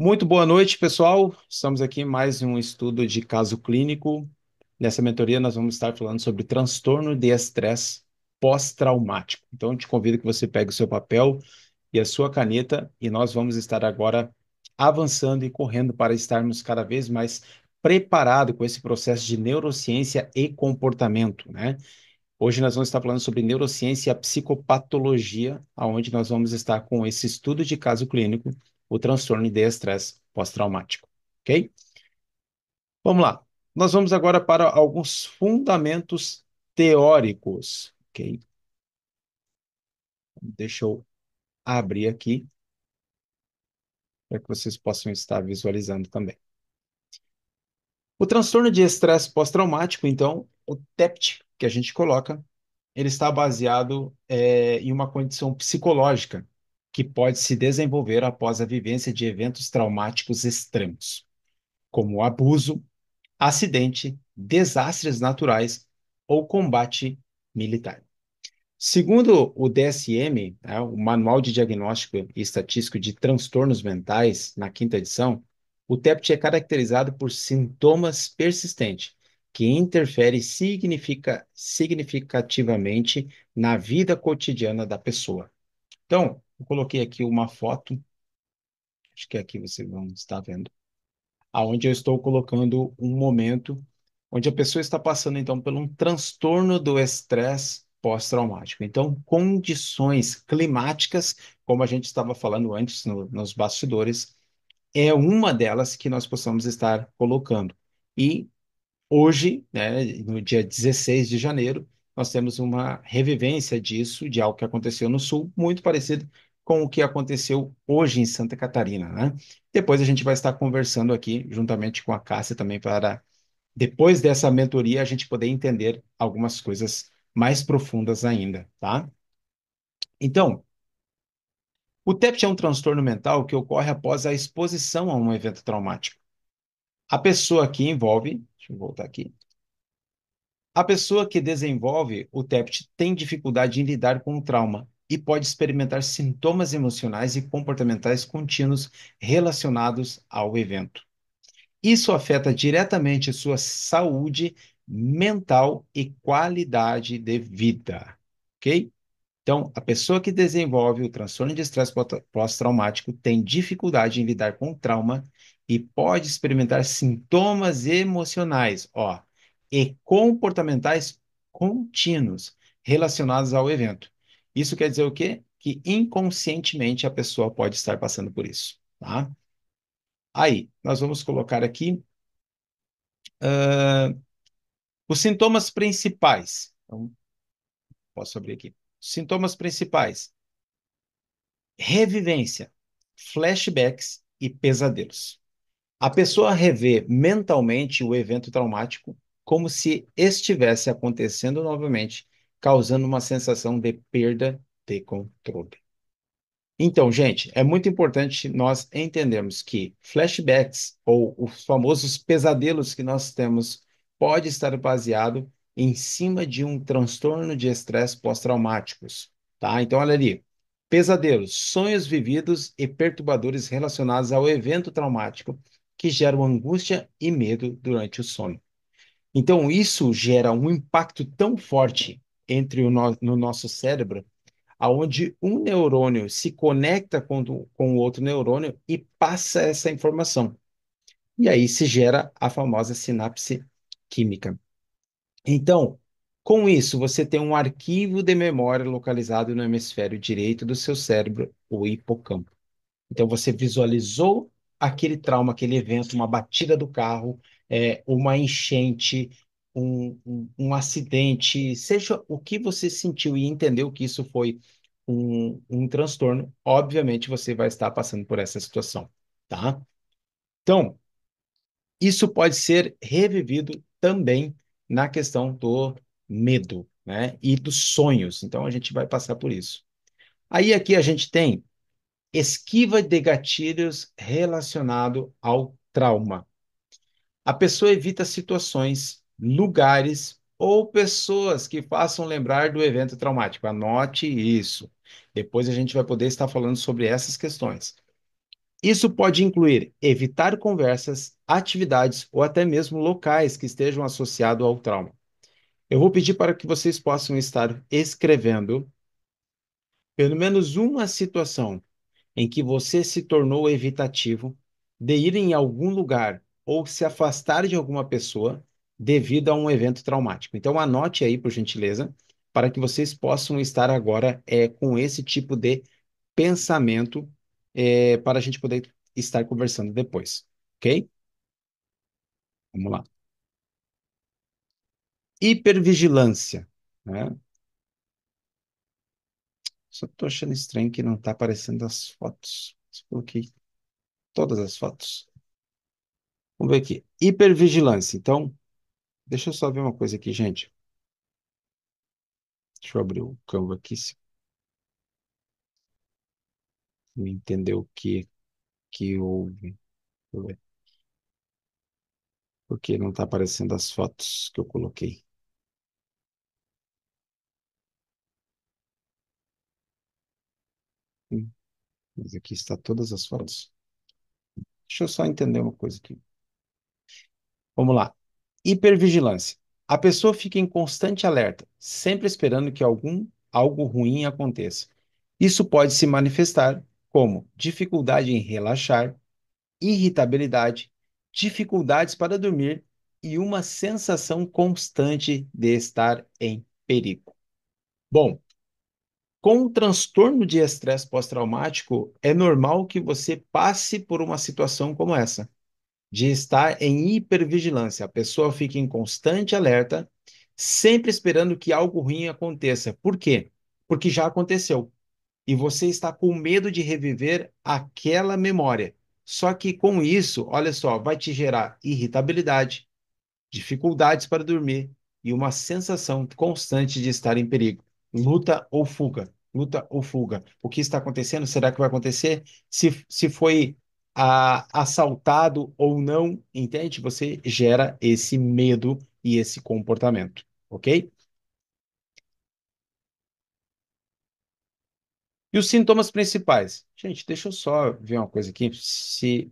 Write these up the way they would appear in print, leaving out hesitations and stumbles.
Muito boa noite, pessoal. Estamos aqui em mais um estudo de caso clínico. Nessa mentoria, nós vamos estar falando sobre transtorno de estresse pós-traumático. Então, eu te convido que você pegue o seu papel e a sua caneta e nós vamos estar agora avançando e correndo para estarmos cada vez mais preparados com esse processo de neurociência e comportamento, né? Hoje nós vamos estar falando sobre neurociência e a psicopatologia, aonde nós vamos estar com esse estudo de caso clínico, o transtorno de estresse pós-traumático, ok? Vamos lá. Nós vamos agora para alguns fundamentos teóricos, ok? Deixa eu abrir aqui para que vocês possam estar visualizando também. O transtorno de estresse pós-traumático, então, o TEPT, que a gente coloca, ele está baseado em uma condição psicológica que pode se desenvolver após a vivência de eventos traumáticos extremos, como abuso, acidente, desastres naturais ou combate militar. Segundo o DSM, né, o Manual de Diagnóstico e Estatístico de Transtornos Mentais, na quinta edição, o TEPT é caracterizado por sintomas persistentes que interferem significativamente na vida cotidiana da pessoa. Então, eu coloquei aqui uma foto, acho que aqui vocês vão estar vendo, aonde eu estou colocando um momento onde a pessoa está passando, então, por um transtorno do estresse pós-traumático. Então, condições climáticas, como a gente estava falando antes nos bastidores, é uma delas que nós possamos estar colocando. E hoje, né, no dia 16 de janeiro, nós temos uma revivência disso, de algo que aconteceu no Sul, muito parecido com o que aconteceu hoje em Santa Catarina, né? Depois a gente vai estar conversando aqui, juntamente com a Cássia também, para depois dessa mentoria a gente poder entender algumas coisas mais profundas ainda, tá? Então, o TEPT é um transtorno mental que ocorre após a exposição a um evento traumático. A pessoa que envolve, deixa eu voltar aqui, a pessoa que desenvolve o TEPT tem dificuldade em lidar com o trauma e pode experimentar sintomas emocionais e comportamentais contínuos relacionados ao evento. Isso afeta diretamente sua saúde mental e qualidade de vida, ok? Então, a pessoa que desenvolve o transtorno de estresse pós-traumático tem dificuldade em lidar com o trauma e pode experimentar sintomas emocionais, ó, e comportamentais contínuos relacionados ao evento. Isso quer dizer o quê? Que inconscientemente a pessoa pode estar passando por isso, tá? Aí, nós vamos colocar aqui os sintomas principais. Então, posso abrir aqui. Sintomas principais: revivência, flashbacks e pesadelos. A pessoa revê mentalmente o evento traumático como se estivesse acontecendo novamente, causando uma sensação de perda de controle. Então, gente, é muito importante nós entendermos que flashbacks ou os famosos pesadelos que nós temos pode estar baseado em cima de um transtorno de estresse pós-traumáticos, tá? Então, olha ali, pesadelos, sonhos vividos e perturbadores relacionados ao evento traumático que geram angústia e medo durante o sono. Então, isso gera um impacto tão forte no nosso cérebro aonde um neurônio se conecta com o outro neurônio e passa essa informação. E aí se gera a famosa sinapse química. Então, com isso, você tem um arquivo de memória localizado no hemisfério direito do seu cérebro, o hipocampo. Então, você visualizou aquele trauma, aquele evento, uma batida do carro, uma enchente, um acidente, seja o que você sentiu e entendeu que isso foi um transtorno, obviamente você vai estar passando por essa situação, tá? Então, isso pode ser revivido também na questão do medo, né? E dos sonhos. Então, a gente vai passar por isso. Aí, aqui a gente tem esquiva de gatilhos relacionado ao trauma. A pessoa evita situações, lugares ou pessoas que façam lembrar do evento traumático. Anote isso. Depois a gente vai poder estar falando sobre essas questões. Isso pode incluir evitar conversas, atividades ou até mesmo locais que estejam associados ao trauma. Eu vou pedir para que vocês possam estar escrevendo pelo menos uma situação em que você se tornou evitativo de ir em algum lugar ou se afastar de alguma pessoa devido a um evento traumático. Então, anote aí, por gentileza, para que vocês possam estar agora com esse tipo de pensamento para a gente poder estar conversando depois, ok? Vamos lá. Hipervigilância, né? Só estou achando estranho que não está aparecendo as fotos. Coloquei todas as fotos. Vamos ver aqui. Hipervigilância. Então, deixa eu só ver uma coisa aqui, gente. Deixa eu abrir o Canva aqui, se eu entender o que houve. Deixa eu ver. Porque não está aparecendo as fotos que eu coloquei. Hum, Mas aqui está todas as fotos. Deixa eu só entender uma coisa aqui. Vamos lá. Hipervigilância. A pessoa fica em constante alerta, sempre esperando que algo ruim aconteça. Isso pode se manifestar como dificuldade em relaxar, irritabilidade, dificuldades para dormir e uma sensação constante de estar em perigo. Bom, com o transtorno de estresse pós-traumático, é normal que você passe por uma situação como essa, de estar em hipervigilância. A pessoa fica em constante alerta, sempre esperando que algo ruim aconteça. Por quê? Porque já aconteceu. E você está com medo de reviver aquela memória. Só que com isso, olha só, vai te gerar irritabilidade, dificuldades para dormir e uma sensação constante de estar em perigo. Luta ou fuga, luta ou fuga. O que está acontecendo? Será que vai acontecer? Se foi assaltado ou não, entende? Você gera esse medo e esse comportamento, ok? E os sintomas principais? Gente, deixa eu só ver uma coisa aqui.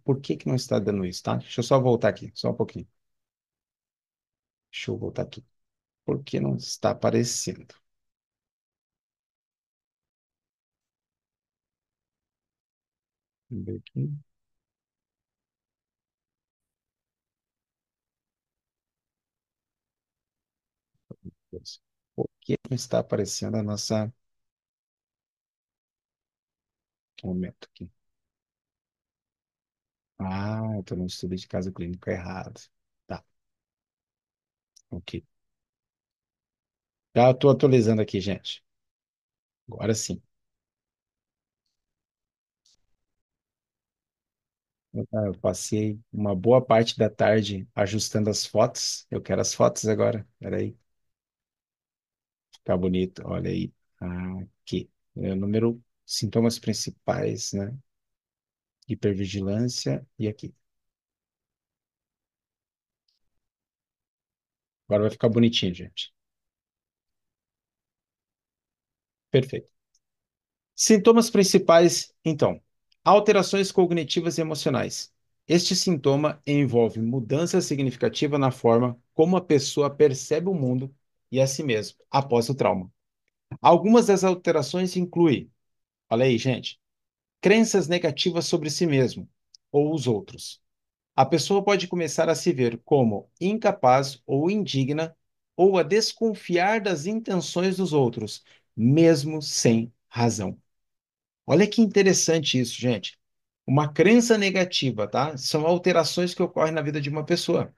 Por que que não está dando isso, tá? Deixa eu só voltar aqui, só um pouquinho. Deixa eu voltar aqui. Por que não está aparecendo? Vamos ver aqui. Por que não está aparecendo a nossa... Um momento aqui. Ah, eu estou no estudo de caso clínico errado. Tá, ok. Já estou atualizando aqui, gente. Agora sim. Eu passei uma boa parte da tarde ajustando as fotos. Eu quero as fotos agora. Peraí. Tá bonito. Olha aí. Aqui. É o número, sintomas principais, né? Hipervigilância. E aqui. Agora vai ficar bonitinho, gente. Perfeito. Sintomas principais, então, alterações cognitivas e emocionais. Este sintoma envolve mudança significativa na forma como a pessoa percebe o mundo e a si mesmo após o trauma. Algumas das alterações incluem, olha aí, gente, crenças negativas sobre si mesmo ou os outros. A pessoa pode começar a se ver como incapaz ou indigna ou a desconfiar das intenções dos outros, mesmo sem razão. Olha que interessante isso, gente. Uma crença negativa, tá? São alterações que ocorrem na vida de uma pessoa.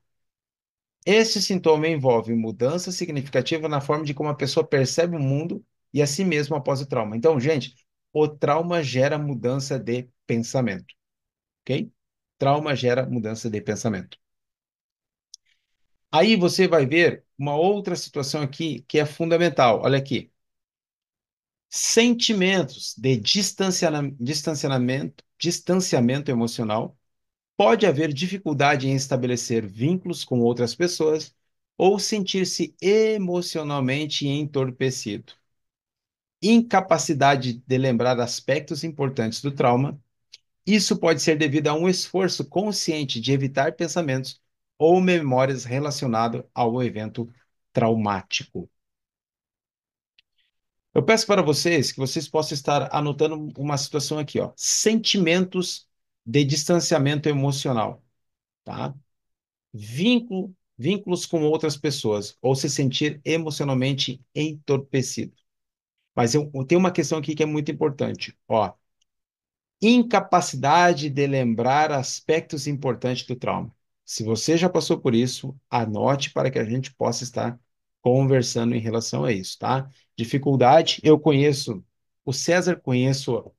Esse sintoma envolve mudança significativa na forma de como a pessoa percebe o mundo e a si mesma após o trauma. Então, gente, o trauma gera mudança de pensamento, ok? Trauma gera mudança de pensamento. Aí você vai ver uma outra situação aqui que é fundamental. Olha aqui. Sentimentos de distanciamento emocional. Pode haver dificuldade em estabelecer vínculos com outras pessoas ou sentir-se emocionalmente entorpecido. Incapacidade de lembrar aspectos importantes do trauma, Isso pode ser devido a um esforço consciente de evitar pensamentos ou memórias relacionados ao evento traumático. Eu peço para vocês que vocês possam estar anotando uma situação aqui, ó. Sentimentos de distanciamento emocional, tá? Vínculos com outras pessoas ou se sentir emocionalmente entorpecido. Mas eu tenho uma questão aqui que é muito importante, ó. Incapacidade de lembrar aspectos importantes do trauma. Se você já passou por isso, anote para que a gente possa estar conversando em relação a isso, tá? Dificuldade, eu conheço o César, conheço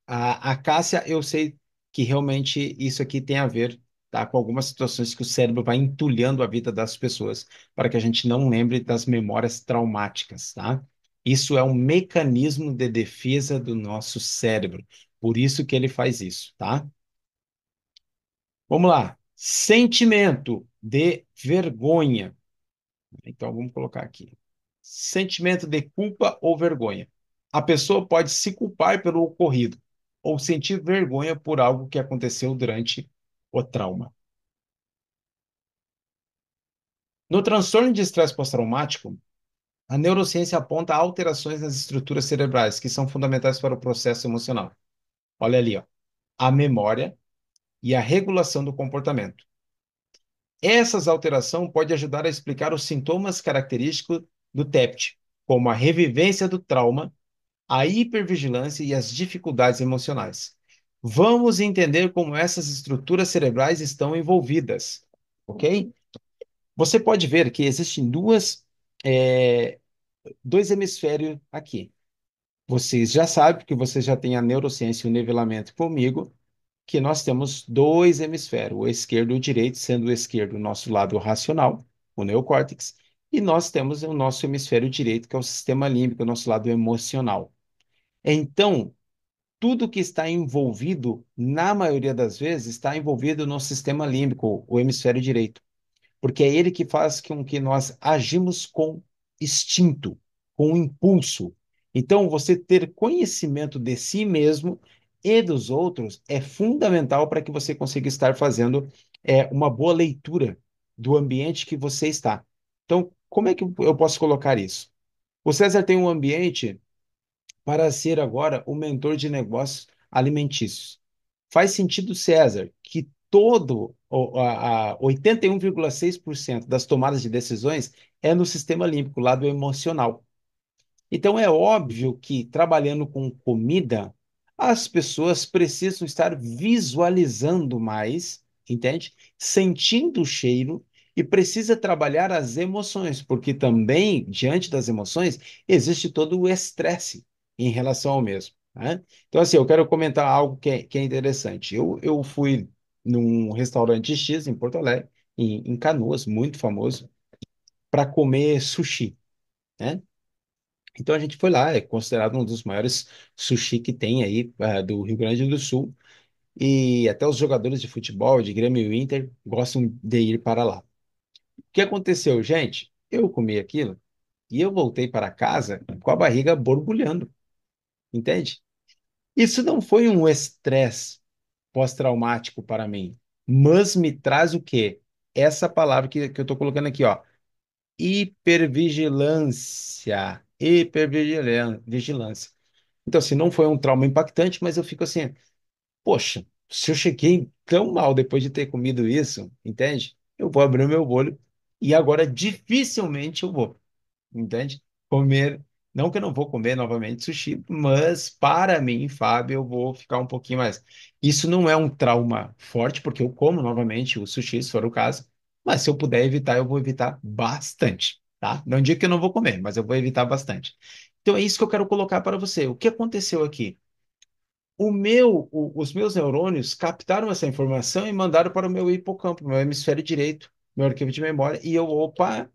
a Cássia, eu sei que realmente isso aqui tem a ver, tá, com algumas situações que o cérebro vai entulhando a vida das pessoas, para que a gente não lembre das memórias traumáticas, tá? Isso é um mecanismo de defesa do nosso cérebro, por isso que ele faz isso, tá? Vamos lá. Sentimento de vergonha. Então, vamos colocar aqui. Sentimento de culpa ou vergonha. A pessoa pode se culpar pelo ocorrido ou sentir vergonha por algo que aconteceu durante o trauma. No transtorno de estresse pós-traumático, a neurociência aponta alterações nas estruturas cerebrais que são fundamentais para o processo emocional. Olha ali, ó, a memória e a regulação do comportamento. Essas alterações podem ajudar a explicar os sintomas característicos do TEPT, como a revivência do trauma, a hipervigilância e as dificuldades emocionais. Vamos entender como essas estruturas cerebrais estão envolvidas, ok? Você pode ver que existem é, dois hemisférios aqui. Vocês já sabem, que você já tem a neurociência e o nivelamento comigo, que nós temos dois hemisférios, o esquerdo e o direito, sendo o esquerdo o nosso lado racional, o neocórtex, e nós temos o nosso hemisfério direito, que é o sistema límbico, o nosso lado emocional. Então, tudo que está envolvido, na maioria das vezes, está envolvido no sistema límbico, o hemisfério direito, porque é ele que faz com que nós agimos com instinto, com impulso. Então, você ter conhecimento de si mesmo e dos outros é fundamental para que você consiga estar fazendo uma boa leitura do ambiente que você está. Então, como é que eu posso colocar isso? O César tem um ambiente para ser agora o mentor de negócios alimentícios. Faz sentido, César, que 81,6% das tomadas de decisões é no sistema límbico, lado emocional. Então é óbvio que trabalhando com comida, as pessoas precisam estar visualizando mais, entende? Sentindo o cheiro e precisa trabalhar as emoções, porque também, diante das emoções, existe todo o estresse em relação ao mesmo, né? Então, assim, eu quero comentar algo que é interessante. Eu fui num restaurante X em Porto Alegre, em Canoas, muito famoso, para comer sushi, né? Então a gente foi lá, é considerado um dos maiores sushi que tem aí, do Rio Grande do Sul, e até os jogadores de futebol, de Grêmio e Inter, gostam de ir para lá. O que aconteceu, gente? Eu comi aquilo e eu voltei para casa com a barriga borbulhando, entende? Isso não foi um estresse pós-traumático para mim, mas me traz o quê? Essa palavra que eu estou colocando aqui, ó, hipervigilância, hipervigilância. Então, assim, não foi um trauma impactante, mas eu fico assim, poxa, se eu cheguei tão mal depois de ter comido isso, entende? Eu vou abrir o meu olho e agora dificilmente eu vou, entende? Comer, não que eu não vou comer novamente sushi, mas para mim, Fábio, eu vou ficar um pouquinho mais. Isso não é um trauma forte, porque eu como novamente o sushi, se for o caso, mas se eu puder evitar, eu vou evitar bastante, tá? Não digo que eu não vou comer, mas eu vou evitar bastante. Então é isso que eu quero colocar para você. O que aconteceu aqui? Os meus neurônios captaram essa informação e mandaram para o meu hipocampo, meu hemisfério direito, meu arquivo de memória, e eu, opa,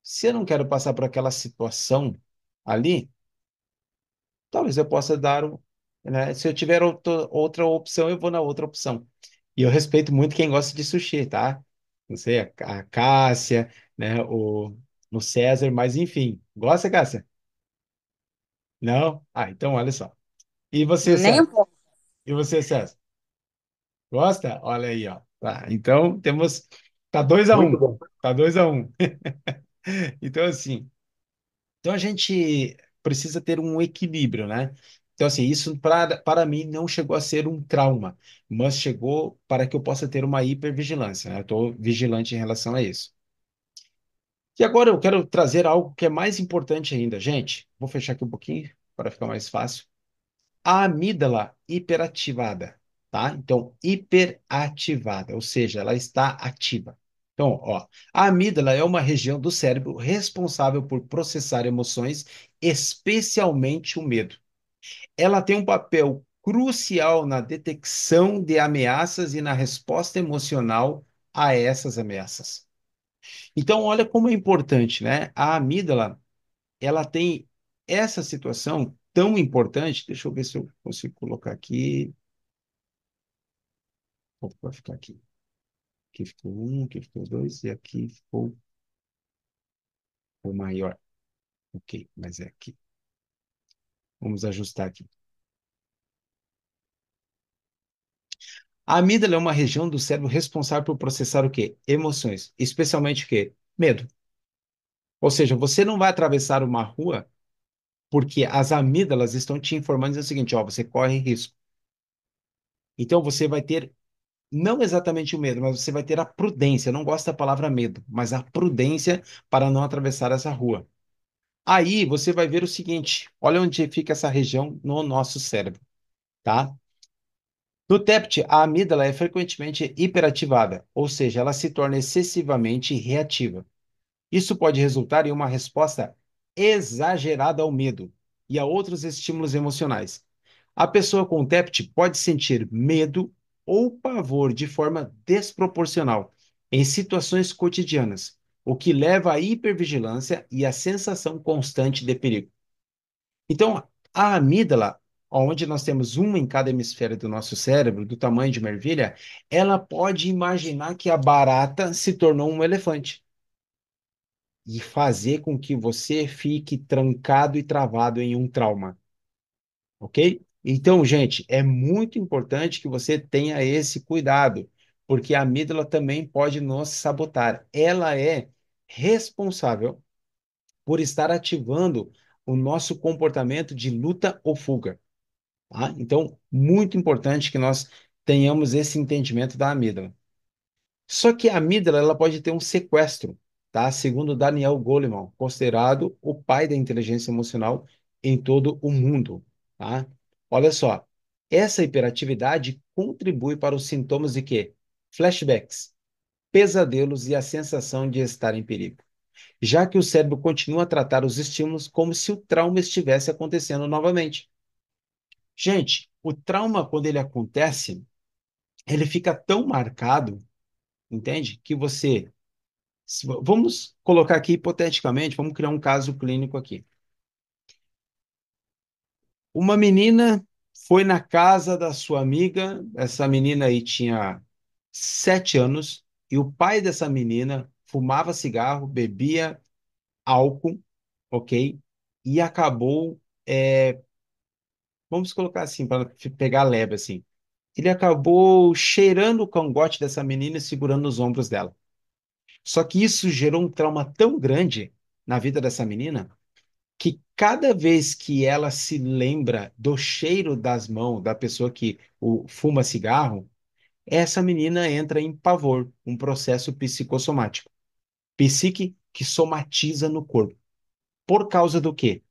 se eu não quero passar por aquela situação ali, talvez eu possa dar, né? Se eu tiver outra opção, eu vou na outra opção. E eu respeito muito quem gosta de sushi, tá? Não sei, a Cássia, né? O César, mas enfim. Gosta, Cássia? Não? Ah, então olha só. E você, Nem um César? pouco. E você, César? Gosta? Olha aí, ó. Tá, então temos. Tá 2-1. Muito bom. Tá 2-1. Então, assim. Então a gente precisa ter um equilíbrio, né? Então, assim, isso para mim não chegou a ser um trauma, mas chegou para que eu possa ter uma hipervigilância, né? Eu estou vigilante em relação a isso. E agora eu quero trazer algo que é mais importante ainda, gente. Vou fechar aqui um pouquinho para ficar mais fácil. A amígdala hiperativada, tá? Então, hiperativada, ou seja, ela está ativa. Então, ó, a amígdala é uma região do cérebro responsável por processar emoções, especialmente o medo. Ela tem um papel crucial na detecção de ameaças e na resposta emocional a essas ameaças. Então, olha como é importante, né? A amígdala ela tem essa situação tão importante. Deixa eu ver se eu consigo colocar aqui. Opa, vai ficar aqui. Aqui ficou um, aqui ficou dois, e aqui ficou o maior. Ok, mas é aqui. Vamos ajustar aqui. A amígdala é uma região do cérebro responsável por processar o quê? Emoções, especialmente o quê? Medo. Ou seja, você não vai atravessar uma rua porque as amígdalas estão te informando o seguinte, ó, você corre risco. Então você vai ter não exatamente o medo, mas você vai ter a prudência. Eu não gosto da palavra medo, mas a prudência para não atravessar essa rua. Aí você vai ver o seguinte: olha onde fica essa região no nosso cérebro, tá? No TEPT, a amígdala é frequentemente hiperativada, ou seja, ela se torna excessivamente reativa. Isso pode resultar em uma resposta exagerada ao medo e a outros estímulos emocionais. A pessoa com TEPT pode sentir medo ou pavor de forma desproporcional em situações cotidianas, o que leva à hipervigilância e à sensação constante de perigo. Então, a amígdala, onde nós temos uma em cada hemisfério do nosso cérebro, do tamanho de uma ervilha, ela pode imaginar que a barata se tornou um elefante e fazer com que você fique trancado e travado em um trauma, ok? Então, gente, é muito importante que você tenha esse cuidado, porque a amígdala também pode nos sabotar. Ela é responsável por estar ativando o nosso comportamento de luta ou fuga, tá? Então, muito importante que nós tenhamos esse entendimento da amígdala. Só que a amígdala ela pode ter um sequestro, tá? Segundo Daniel Goleman, considerado o pai da inteligência emocional em todo o mundo, tá? Olha só, essa hiperatividade contribui para os sintomas de quê? Flashbacks, pesadelos e a sensação de estar em perigo, já que o cérebro continua a tratar os estímulos como se o trauma estivesse acontecendo novamente. Gente, o trauma, quando ele acontece, ele fica tão marcado, entende? Que você vamos colocar aqui hipoteticamente, vamos criar um caso clínico aqui. Uma menina foi na casa da sua amiga, essa menina aí tinha 7 anos, e o pai dessa menina fumava cigarro, bebia álcool, ok? E acabou, vamos colocar assim, para pegar leve assim. Ele acabou cheirando o cangote dessa menina e segurando os ombros dela. Só que isso gerou um trauma tão grande na vida dessa menina que cada vez que ela se lembra do cheiro das mãos da pessoa que fuma cigarro, essa menina entra em pavor, um processo psicossomático. Psique que somatiza no corpo. Por causa do quê?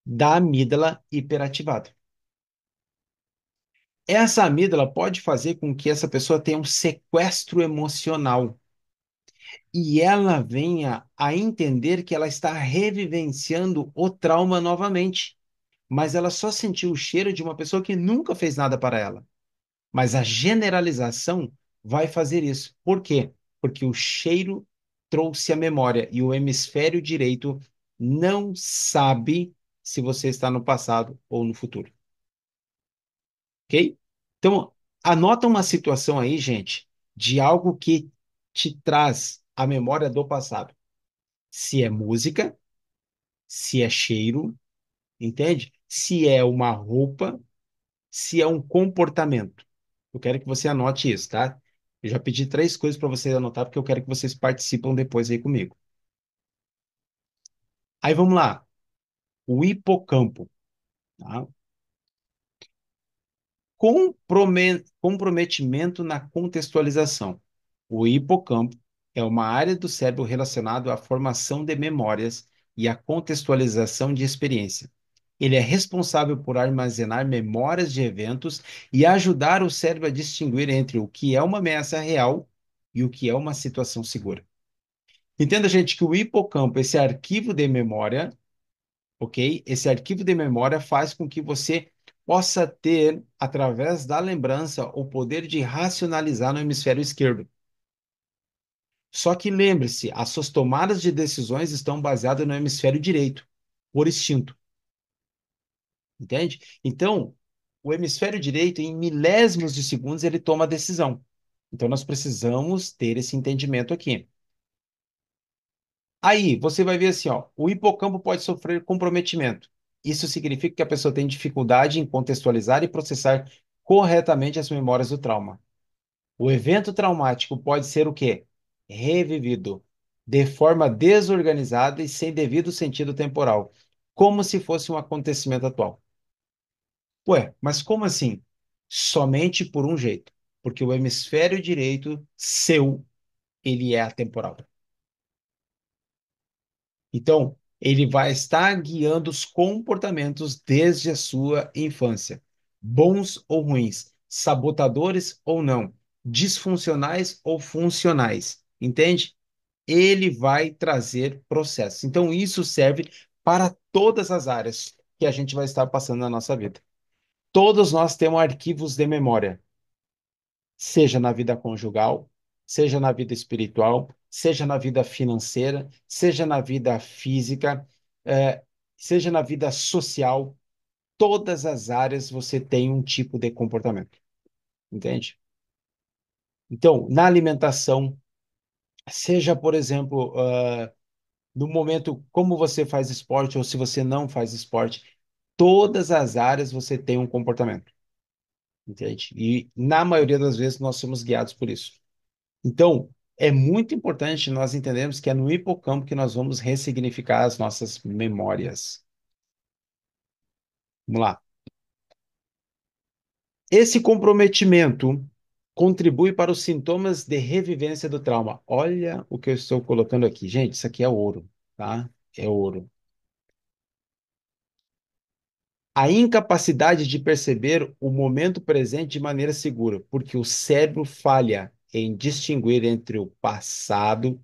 Da amígdala hiperativada. Essa amígdala pode fazer com que essa pessoa tenha um sequestro emocional e ela venha a entender que ela está revivenciando o trauma novamente, mas ela só sentiu o cheiro de uma pessoa que nunca fez nada para ela. Mas a generalização vai fazer isso. Por quê? Porque o cheiro trouxe a memória e o hemisfério direito não sabe se você está no passado ou no futuro. Ok? Então, anota uma situação aí, gente, de algo que te traz a memória do passado. Se é música, se é cheiro, entende? Se é uma roupa, se é um comportamento. Eu quero que você anote isso, tá? Eu já pedi três coisas para vocês anotar, porque eu quero que vocês participam depois aí comigo. Aí vamos lá. O hipocampo, tá? Comprometimento na contextualização. O hipocampo é uma área do cérebro relacionada à formação de memórias e à contextualização de experiência. Ele é responsável por armazenar memórias de eventos e ajudar o cérebro a distinguir entre o que é uma ameaça real e o que é uma situação segura. Entenda, gente, que o hipocampo, esse arquivo de memória, ok? Esse arquivo de memória faz com que você possa ter, através da lembrança, o poder de racionalizar no hemisfério esquerdo. Só que lembre-se, as suas tomadas de decisões estão baseadas no hemisfério direito, por instinto, entende? Então, o hemisfério direito, em milésimos de segundos, ele toma a decisão. Então, nós precisamos ter esse entendimento aqui. Aí, você vai ver assim, ó, o hipocampo pode sofrer comprometimento. Isso significa que a pessoa tem dificuldade em contextualizar e processar corretamente as memórias do trauma. O evento traumático pode ser o quê? Revivido de forma desorganizada e sem devido sentido temporal, como se fosse um acontecimento atual. Ué, mas como assim? Somente por um jeito, porque o hemisfério direito seu, ele é atemporal. Então, ele vai estar guiando os comportamentos desde a sua infância, bons ou ruins, sabotadores ou não, disfuncionais ou funcionais, entende? Ele vai trazer processos. Então, isso serve para todas as áreas que a gente vai estar passando na nossa vida. Todos nós temos arquivos de memória, seja na vida conjugal, seja na vida espiritual, seja na vida financeira, seja na vida física, seja na vida social. Todas as áreas você tem um tipo de comportamento, entende? Então, na alimentação, seja, por exemplo, no momento como você faz esporte ou se você não faz esporte, todas as áreas você tem um comportamento, entende? E na maioria das vezes nós somos guiados por isso. Então, é muito importante nós entendermos que é no hipocampo que nós vamos ressignificar as nossas memórias. Vamos lá. Esse comprometimento contribui para os sintomas de revivência do trauma. Olha o que eu estou colocando aqui. Gente, isso aqui é ouro, tá? É ouro. A incapacidade de perceber o momento presente de maneira segura, porque o cérebro falha em distinguir entre o passado,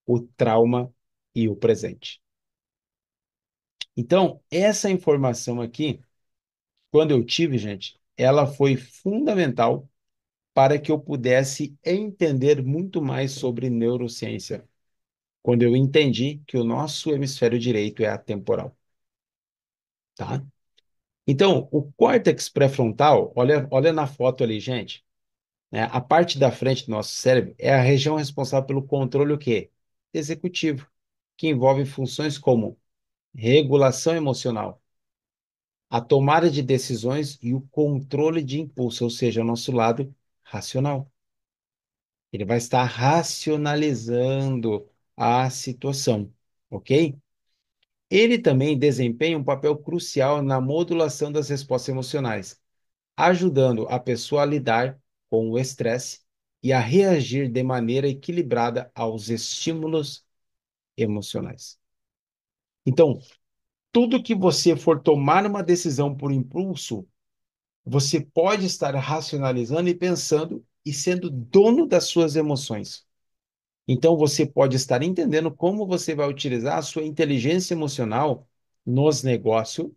o trauma e o presente. Então, essa informação aqui, quando eu tive, gente, ela foi fundamental para que eu pudesse entender muito mais sobre neurociência. Quando eu entendi que o nosso hemisfério direito é atemporal, tá? Então, o córtex pré-frontal, olha na foto ali, gente, né? A parte da frente do nosso cérebro é a região responsável pelo controle o quê? Executivo, que envolve funções como regulação emocional, a tomada de decisões e o controle de impulso, ou seja, o nosso lado racional. Ele vai estar racionalizando a situação, ok? Ele também desempenha um papel crucial na modulação das respostas emocionais, ajudando a pessoa a lidar com o estresse e a reagir de maneira equilibrada aos estímulos emocionais. Então, tudo que você for tomar uma decisão por impulso, você pode estar racionalizando e pensando e sendo dono das suas emoções. Então, você pode estar entendendo como você vai utilizar a sua inteligência emocional nos negócios,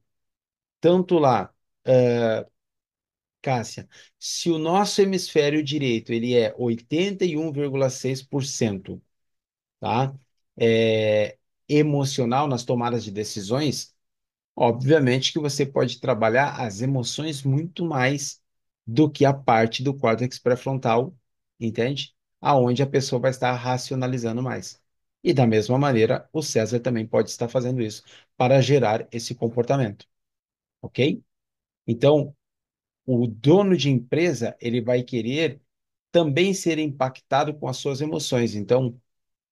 tanto lá, Cássia, se o nosso hemisfério direito ele é 81,6%, tá? É, emocional nas tomadas de decisões, obviamente que você pode trabalhar as emoções muito mais do que a parte do córtex pré-frontal, entende? Aonde a pessoa vai estar racionalizando mais. E da mesma maneira, o César também pode estar fazendo isso para gerar esse comportamento, ok? Então, o dono de empresa, ele vai querer também ser impactado com as suas emoções. Então,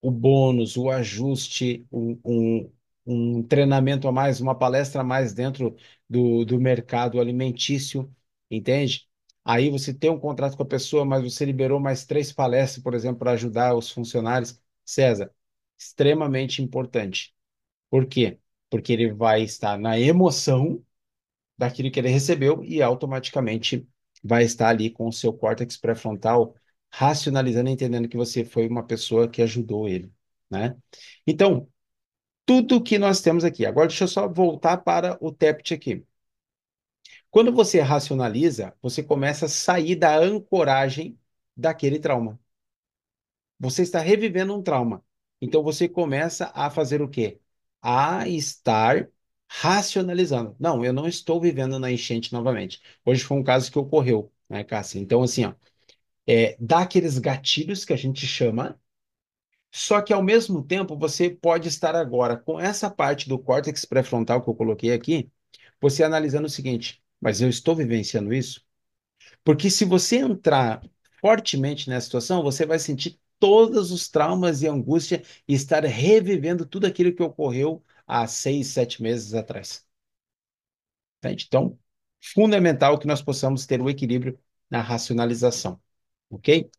o bônus, o ajuste, um treinamento a mais, uma palestra a mais dentro do mercado alimentício, entende? Aí você tem um contrato com a pessoa, mas você liberou mais 3 palestras, por exemplo, para ajudar os funcionários. César, extremamente importante. Por quê? Porque ele vai estar na emoção daquilo que ele recebeu e automaticamente vai estar ali com o seu córtex pré-frontal racionalizando e entendendo que você foi uma pessoa que ajudou ele, né? Então, tudo que nós temos aqui. Agora, deixa eu só voltar para o TEPT aqui. Quando você racionaliza, você começa a sair da ancoragem daquele trauma. Você está revivendo um trauma. Então você começa a fazer o quê? A estar racionalizando. Não, eu não estou vivendo na enchente novamente. Hoje foi um caso que ocorreu, né, Cássia? Então, assim, ó, dá aqueles gatilhos que a gente chama, só que ao mesmo tempo você pode estar agora com essa parte do córtex pré-frontal que eu coloquei aqui, você analisando o seguinte, mas eu estou vivenciando isso? Porque se você entrar fortemente nessa situação, você vai sentir todos os traumas e angústia e estar revivendo tudo aquilo que ocorreu há 6, 7 meses atrás. Entende? Então, fundamental que nós possamos ter o equilíbrio na racionalização. Ok?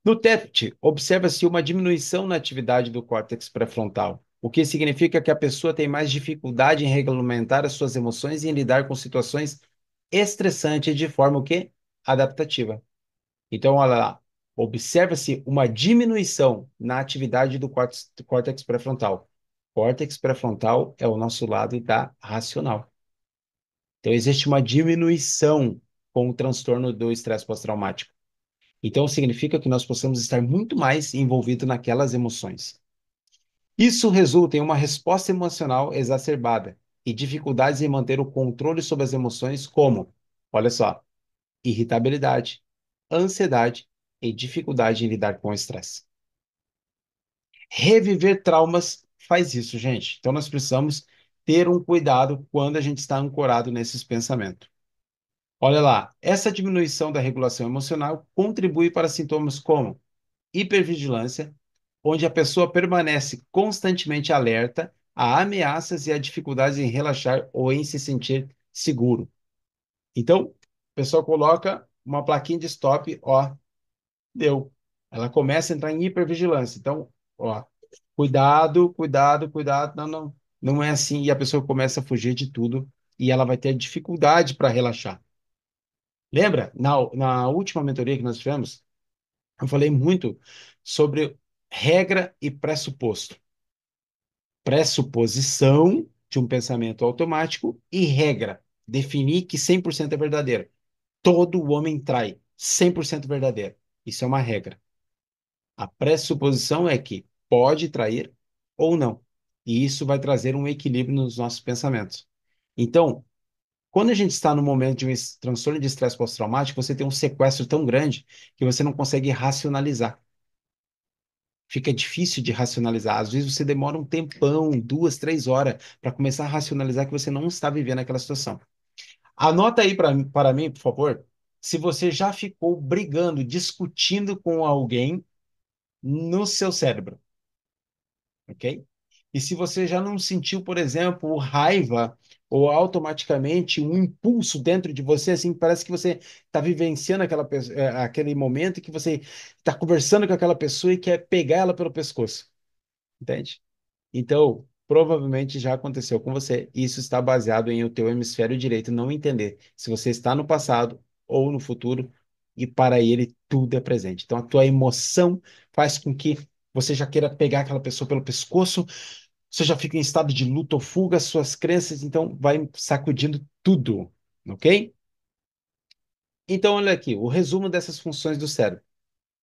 No TEPT, observa-se uma diminuição na atividade do córtex pré-frontal, o que significa que a pessoa tem mais dificuldade em regulamentar as suas emoções e em lidar com situações estressantes de forma o quê? Adaptativa. Então, olha lá, observa-se uma diminuição na atividade do córtex pré-frontal. Córtex pré-frontal é o nosso lado da racional. Então, existe uma diminuição com o transtorno do estresse pós-traumático. Então, significa que nós possamos estar muito mais envolvidos naquelas emoções. Isso resulta em uma resposta emocional exacerbada e dificuldades em manter o controle sobre as emoções, como, olha só, irritabilidade, ansiedade e dificuldade em lidar com o estresse. Reviver traumas faz isso, gente. Então, nós precisamos ter um cuidado quando a gente está ancorado nesses pensamentos. Olha lá, essa diminuição da regulação emocional contribui para sintomas como hipervigilância, onde a pessoa permanece constantemente alerta a ameaças e a dificuldades em relaxar ou em se sentir seguro. Então, a pessoa coloca uma plaquinha de stop, ó, deu. Ela começa a entrar em hipervigilância. Então, ó, cuidado, cuidado, cuidado. Não, não, não é assim. E a pessoa começa a fugir de tudo e ela vai ter dificuldade para relaxar. Lembra? Na última mentoria que nós tivemos, eu falei muito sobre regra e pressuposto. Pressuposição de um pensamento automático e regra. Definir que 100% é verdadeiro. Todo homem trai. 100% verdadeiro. Isso é uma regra. A pressuposição é que pode trair ou não. E isso vai trazer um equilíbrio nos nossos pensamentos. Então, quando a gente está no momento de um transtorno de estresse pós-traumático, você tem um sequestro tão grande que você não consegue racionalizar. Fica difícil de racionalizar. Às vezes você demora um tempão, 2, 3 horas, para começar a racionalizar que você não está vivendo aquela situação. Anota aí para mim, por favor, se você já ficou brigando, discutindo com alguém no seu cérebro. Ok? E se você já não sentiu, por exemplo, raiva ou automaticamente um impulso dentro de você, assim, parece que você está vivenciando aquele momento que você está conversando com aquela pessoa e quer pegar ela pelo pescoço, entende? Então, provavelmente já aconteceu com você. Isso está baseado em o teu hemisfério direito não entender se você está no passado ou no futuro e para ele tudo é presente. Então, a tua emoção faz com que você já queira pegar aquela pessoa pelo pescoço, você já fica em estado de luta ou fuga, suas crenças, então vai sacudindo tudo, ok? Então, olha aqui, o resumo dessas funções do cérebro.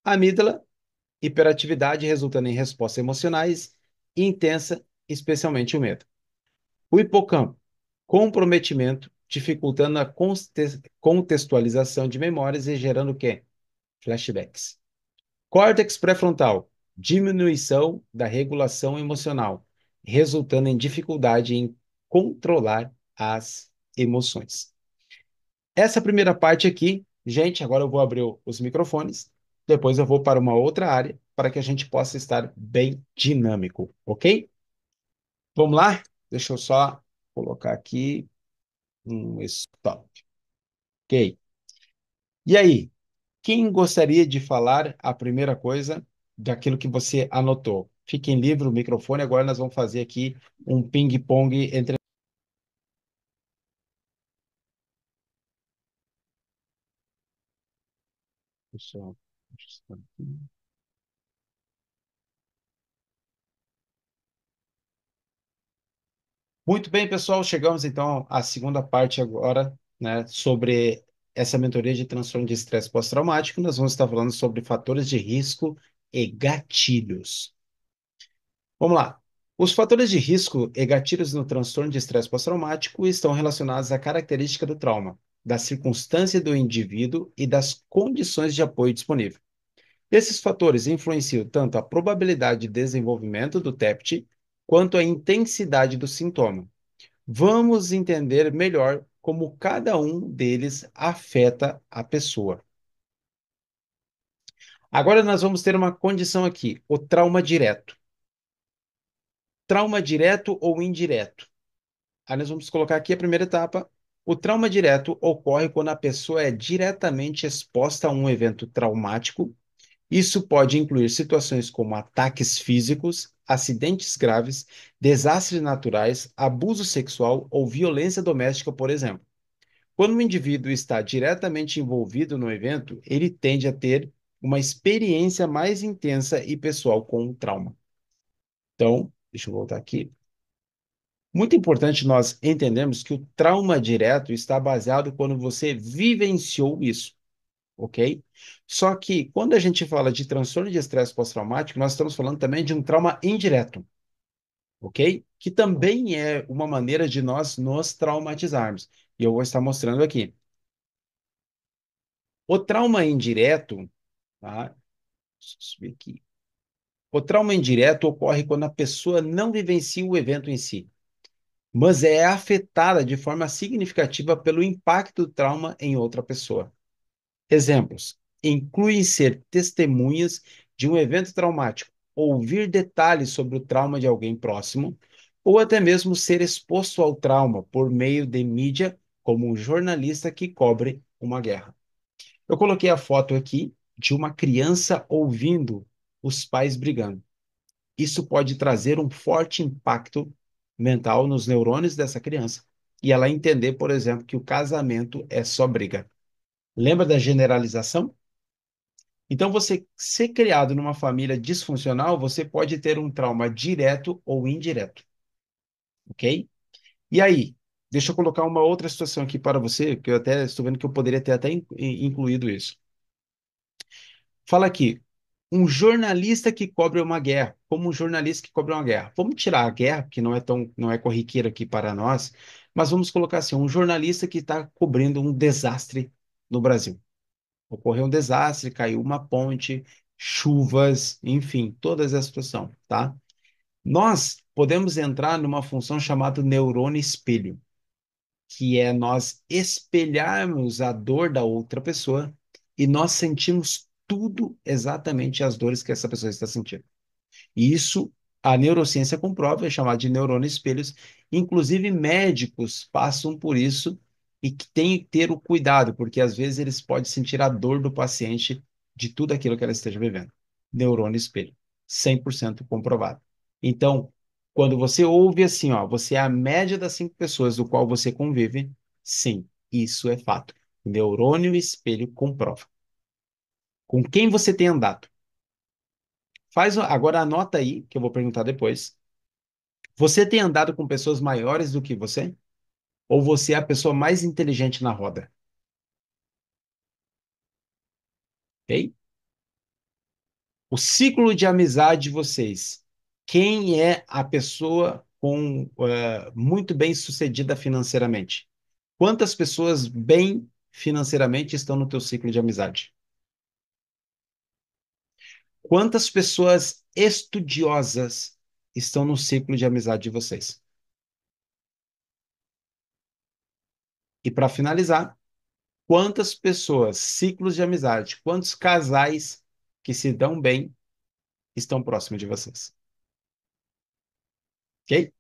Amígdala, hiperatividade resultando em respostas emocionais intensa, especialmente o medo. O hipocampo, comprometimento, dificultando a contextualização de memórias e gerando o quê? Flashbacks. Córtex pré-frontal, diminuição da regulação emocional, resultando em dificuldade em controlar as emoções. essa primeira parte aqui, gente, agora eu vou abrir os microfones, depois eu vou para uma outra área para que a gente possa estar bem dinâmico, ok? Vamos lá? Deixa eu só colocar aqui um stop. Ok. E aí, quem gostaria de falar a primeira coisa daquilo que você anotou? Fiquem livre o microfone, agora nós vamos fazer aqui um ping-pong entre. Pessoal. Muito bem, pessoal, chegamos então à segunda parte agora, né, sobre essa mentoria de transtorno de estresse pós-traumático. Nós vamos estar falando sobre fatores de risco e gatilhos. Vamos lá. Os fatores de risco e gatilhos no transtorno de estresse pós-traumático estão relacionados à característica do trauma, da circunstância do indivíduo e das condições de apoio disponível. Esses fatores influenciam tanto a probabilidade de desenvolvimento do TEPT quanto a intensidade do sintoma. Vamos entender melhor como cada um deles afeta a pessoa. Agora nós vamos ter uma condição aqui, o trauma direto. Trauma direto ou indireto? Aí nós vamos colocar aqui a primeira etapa. O trauma direto ocorre quando a pessoa é diretamente exposta a um evento traumático. Isso pode incluir situações como ataques físicos, acidentes graves, desastres naturais, abuso sexual ou violência doméstica, por exemplo. Quando o indivíduo está diretamente envolvido no evento, ele tende a ter uma experiência mais intensa e pessoal com o trauma. Então, deixa eu voltar aqui. Muito importante nós entendermos que o trauma direto está baseado quando você vivenciou isso, ok? Só que quando a gente fala de transtorno de estresse pós-traumático, nós estamos falando também de um trauma indireto, ok? Que também é uma maneira de nós nos traumatizarmos. E eu vou estar mostrando aqui. O trauma indireto, tá? Deixa eu subir aqui. O trauma indireto ocorre quando a pessoa não vivencia o evento em si, mas é afetada de forma significativa pelo impacto do trauma em outra pessoa. Exemplos incluem ser testemunhas de um evento traumático, ouvir detalhes sobre o trauma de alguém próximo, ou até mesmo ser exposto ao trauma por meio de mídia, como um jornalista que cobre uma guerra. Eu coloquei a foto aqui de uma criança ouvindo os pais brigando. Isso pode trazer um forte impacto mental nos neurônios dessa criança e ela entender, por exemplo, que o casamento é só briga. Lembra da generalização? Então, você ser criado numa família disfuncional, você pode ter um trauma direto ou indireto, ok? E aí, deixa eu colocar uma outra situação aqui para você, que eu até estou vendo que eu poderia ter até incluído isso. Fala aqui, um jornalista que cobre uma guerra, como um jornalista que cobre uma guerra. Vamos tirar a guerra, que não é corriqueira aqui para nós, mas vamos colocar assim, um jornalista que está cobrindo um desastre no Brasil. Ocorreu um desastre, caiu uma ponte, chuvas, enfim, toda essa situação, tá? Nós podemos entrar numa função chamada neurônio espelho, que é nós espelharmos a dor da outra pessoa e nós sentimos tudo exatamente as dores que essa pessoa está sentindo. E isso a neurociência comprova, é chamado de neurônio espelhos. Inclusive, médicos passam por isso e que tem que ter o cuidado, porque às vezes eles podem sentir a dor do paciente de tudo aquilo que ela esteja vivendo. Neurônio espelho, 100% comprovado. Então, quando você ouve assim, ó, você é a média das 5 pessoas do qual você convive, sim, isso é fato. Neurônio espelho comprova. Com quem você tem andado? Agora anota aí, que eu vou perguntar depois. Você tem andado com pessoas maiores do que você? Ou você é a pessoa mais inteligente na roda? Ok? O ciclo de amizade de vocês. Quem é a pessoa com muito bem sucedida financeiramente? Quantas pessoas bem financeiramente estão no teu ciclo de amizade? Quantas pessoas estudiosas estão no ciclo de amizade de vocês? E para finalizar, quantas pessoas, ciclos de amizade, quantos casais que se dão bem estão próximos de vocês. Ok?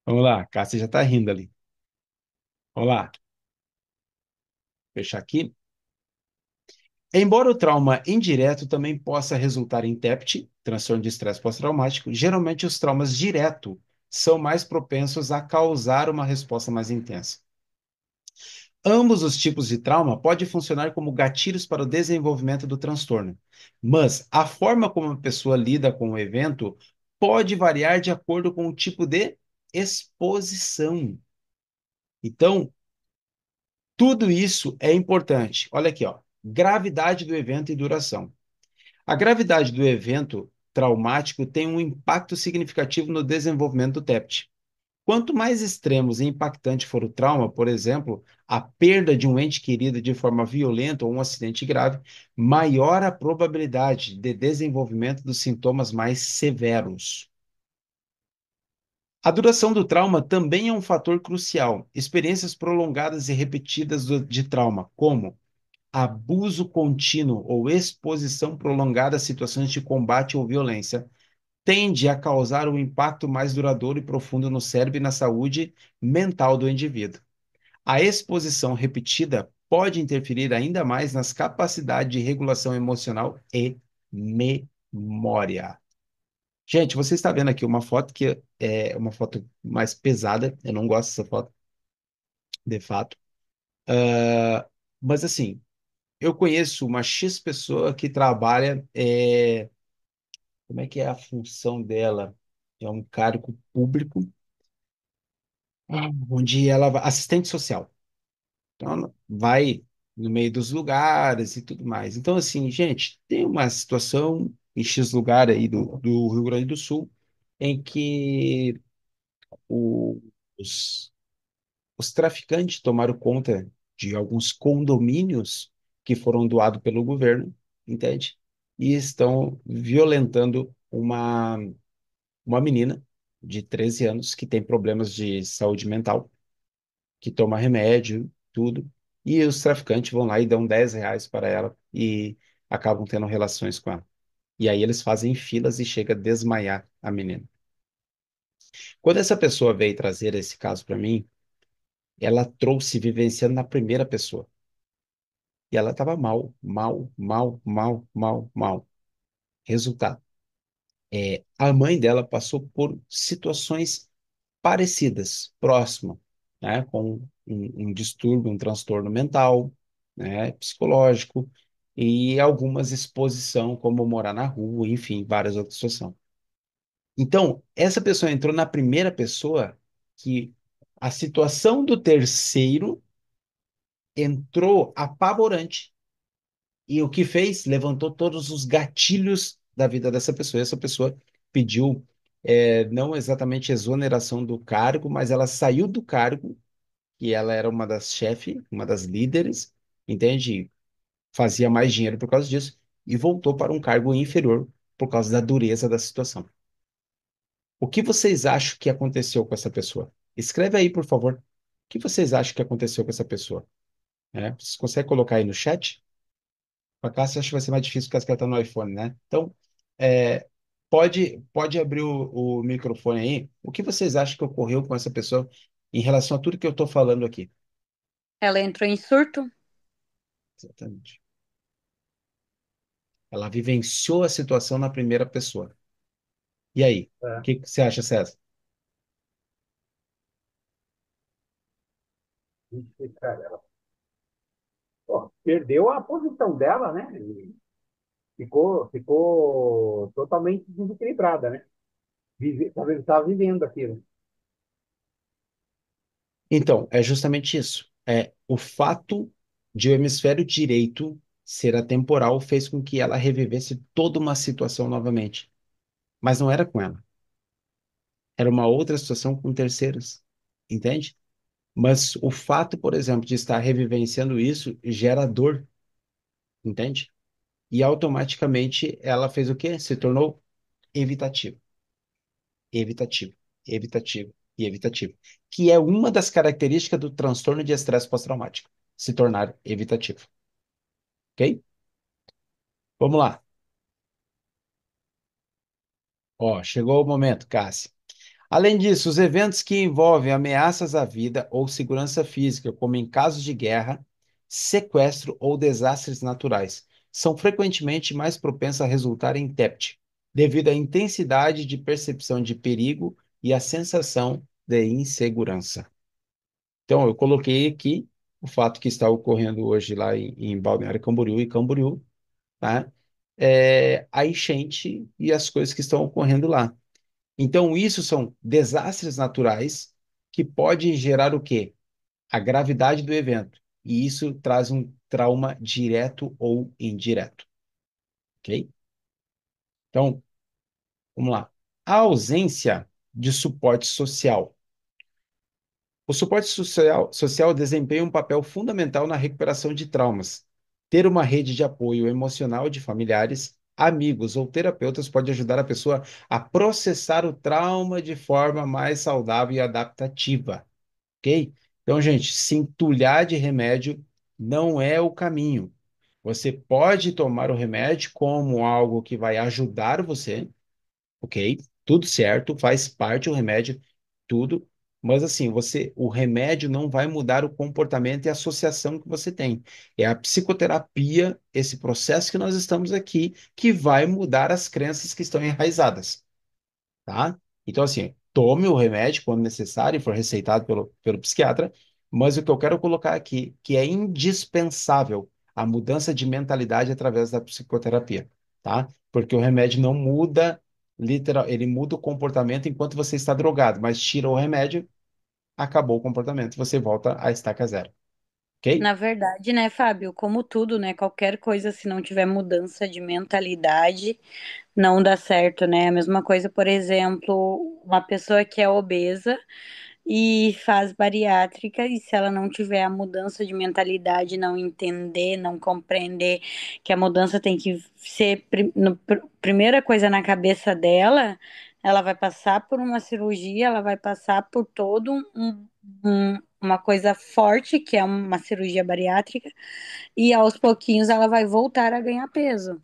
Vamos lá, a Cássia já está rindo ali. Vamos lá, fechar aqui. Embora o trauma indireto também possa resultar em TEPT, transtorno de estresse pós-traumático, geralmente os traumas direto são mais propensos a causar uma resposta mais intensa. Ambos os tipos de trauma podem funcionar como gatilhos para o desenvolvimento do transtorno, mas a forma como a pessoa lida com o evento pode variar de acordo com o tipo de exposição. Então, tudo isso é importante. Olha aqui, ó. Gravidade do evento e duração. A gravidade do evento traumático tem um impacto significativo no desenvolvimento do TEPT. Quanto mais extremos e impactante for o trauma, por exemplo, a perda de um ente querido de forma violenta ou um acidente grave, maior a probabilidade de desenvolvimento dos sintomas mais severos. A duração do trauma também é um fator crucial. Experiências prolongadas e repetidas de trauma, como abuso contínuo ou exposição prolongada a situações de combate ou violência, tende a causar um impacto mais duradouro e profundo no cérebro e na saúde mental do indivíduo. A exposição repetida pode interferir ainda mais nas capacidades de regulação emocional e memória. Gente, você está vendo aqui uma foto que é uma foto mais pesada. Eu não gosto dessa foto, de fato. Mas assim, eu conheço uma X pessoa que trabalha. Como é que é a função dela? É um cargo público, onde ela assistente social. Então, ela vai no meio dos lugares e tudo mais. Então, assim, gente, tem uma situação em X lugar aí do Rio Grande do Sul em que o- os, os traficantes tomaram conta de alguns condomínios que foram doados pelo governo, entende? E estão violentando uma menina de 13 anos que tem problemas de saúde mental, que toma remédio, tudo, e os traficantes vão lá e dão R$ 10 para ela e acabam tendo relações com ela. E aí eles fazem filas e chega a desmaiar a menina. Quando essa pessoa veio trazer esse caso para mim, ela trouxe vivenciando na primeira pessoa. E ela estava mal, mal, mal, mal, mal, mal. Resultado, a mãe dela passou por situações parecidas, próximas, né, com um distúrbio, um transtorno mental, né, psicológico, e algumas exposição, como morar na rua, enfim, várias outras situações. Então, essa pessoa entrou na primeira pessoa que a situação do terceiro entrou apavorante. E o que fez? Levantou todos os gatilhos da vida dessa pessoa. E essa pessoa pediu, não exatamente exoneração do cargo, mas ela saiu do cargo, que ela era uma das chefes, uma das líderes, entende? Fazia mais dinheiro por causa disso, e voltou para um cargo inferior por causa da dureza da situação. O que vocês acham que aconteceu com essa pessoa? Escreve aí, por favor. O que vocês acham que aconteceu com essa pessoa? Vocês conseguem colocar aí no chat? A Cássia acho que vai ser mais difícil porque ela está no iPhone, né? Então, é, pode abrir o microfone aí. O que vocês acham que ocorreu com essa pessoa em relação a tudo que eu estou falando aqui? Ela entrou em surto? Exatamente. Ela vivenciou a situação na primeira pessoa. E aí? O É. que você acha, César? Isso, cara, ela, pô, perdeu a posição dela, né? E ficou totalmente desequilibrada, né? Talvez estava vivendo aquilo. Então, é justamente isso. O fato de o hemisfério direito ser atemporal fez com que ela revivesse toda uma situação novamente. Mas não era com ela. Era uma outra situação com terceiros. Entende? Mas o fato, por exemplo, de estar revivenciando isso gera dor. Entende? E automaticamente ela fez o quê? Se tornou evitativa, evitativo, evitativo e evitativo. Que é uma das características do transtorno de estresse pós-traumático. se tornar evitativo, ok? Vamos lá. Ó, chegou o momento, Cássio. Além disso, os eventos que envolvem ameaças à vida ou segurança física, como em casos de guerra, sequestro ou desastres naturais, são frequentemente mais propensos a resultar em TEPT, devido à intensidade de percepção de perigo e à sensação de insegurança. Então, eu coloquei aqui o fato que está ocorrendo hoje lá em Balneário Camboriú e Camboriú, tá? A enchente e as coisas que estão ocorrendo lá. Então, isso são desastres naturais que podem gerar o quê? A gravidade do evento. E isso traz um trauma direto ou indireto, ok? Então, vamos lá. A ausência de suporte social. O suporte social desempenha um papel fundamental na recuperação de traumas. Ter uma rede de apoio emocional de familiares, amigos ou terapeutas pode ajudar a pessoa a processar o trauma de forma mais saudável e adaptativa, ok? Então, gente, se entulhar de remédio não é o caminho. Você pode tomar o remédio como algo que vai ajudar você, ok? Tudo certo, faz parte o remédio, tudo. Mas assim, o remédio não vai mudar o comportamento e a associação que você tem. É a psicoterapia, esse processo que nós estamos aqui, que vai mudar as crenças que estão enraizadas, tá? Então, assim, tome o remédio quando necessário, e for receitado pelo psiquiatra, mas o que eu quero colocar aqui, que é indispensável a mudança de mentalidade através da psicoterapia, tá? Porque o remédio não muda, literal, ele muda o comportamento enquanto você está drogado, mas tira o remédio, acabou o comportamento, você volta à estaca zero, ok? Na verdade, né, Fábio, como tudo, né, qualquer coisa, se não tiver mudança de mentalidade, não dá certo, né? A mesma coisa, por exemplo, uma pessoa que é obesa e faz bariátrica, e se ela não tiver a mudança de mentalidade, não entender, não compreender que a mudança tem que ser primeira coisa na cabeça dela, ela vai passar por uma cirurgia, ela vai passar por todo uma coisa forte, que é uma cirurgia bariátrica, e aos pouquinhos ela vai voltar a ganhar peso.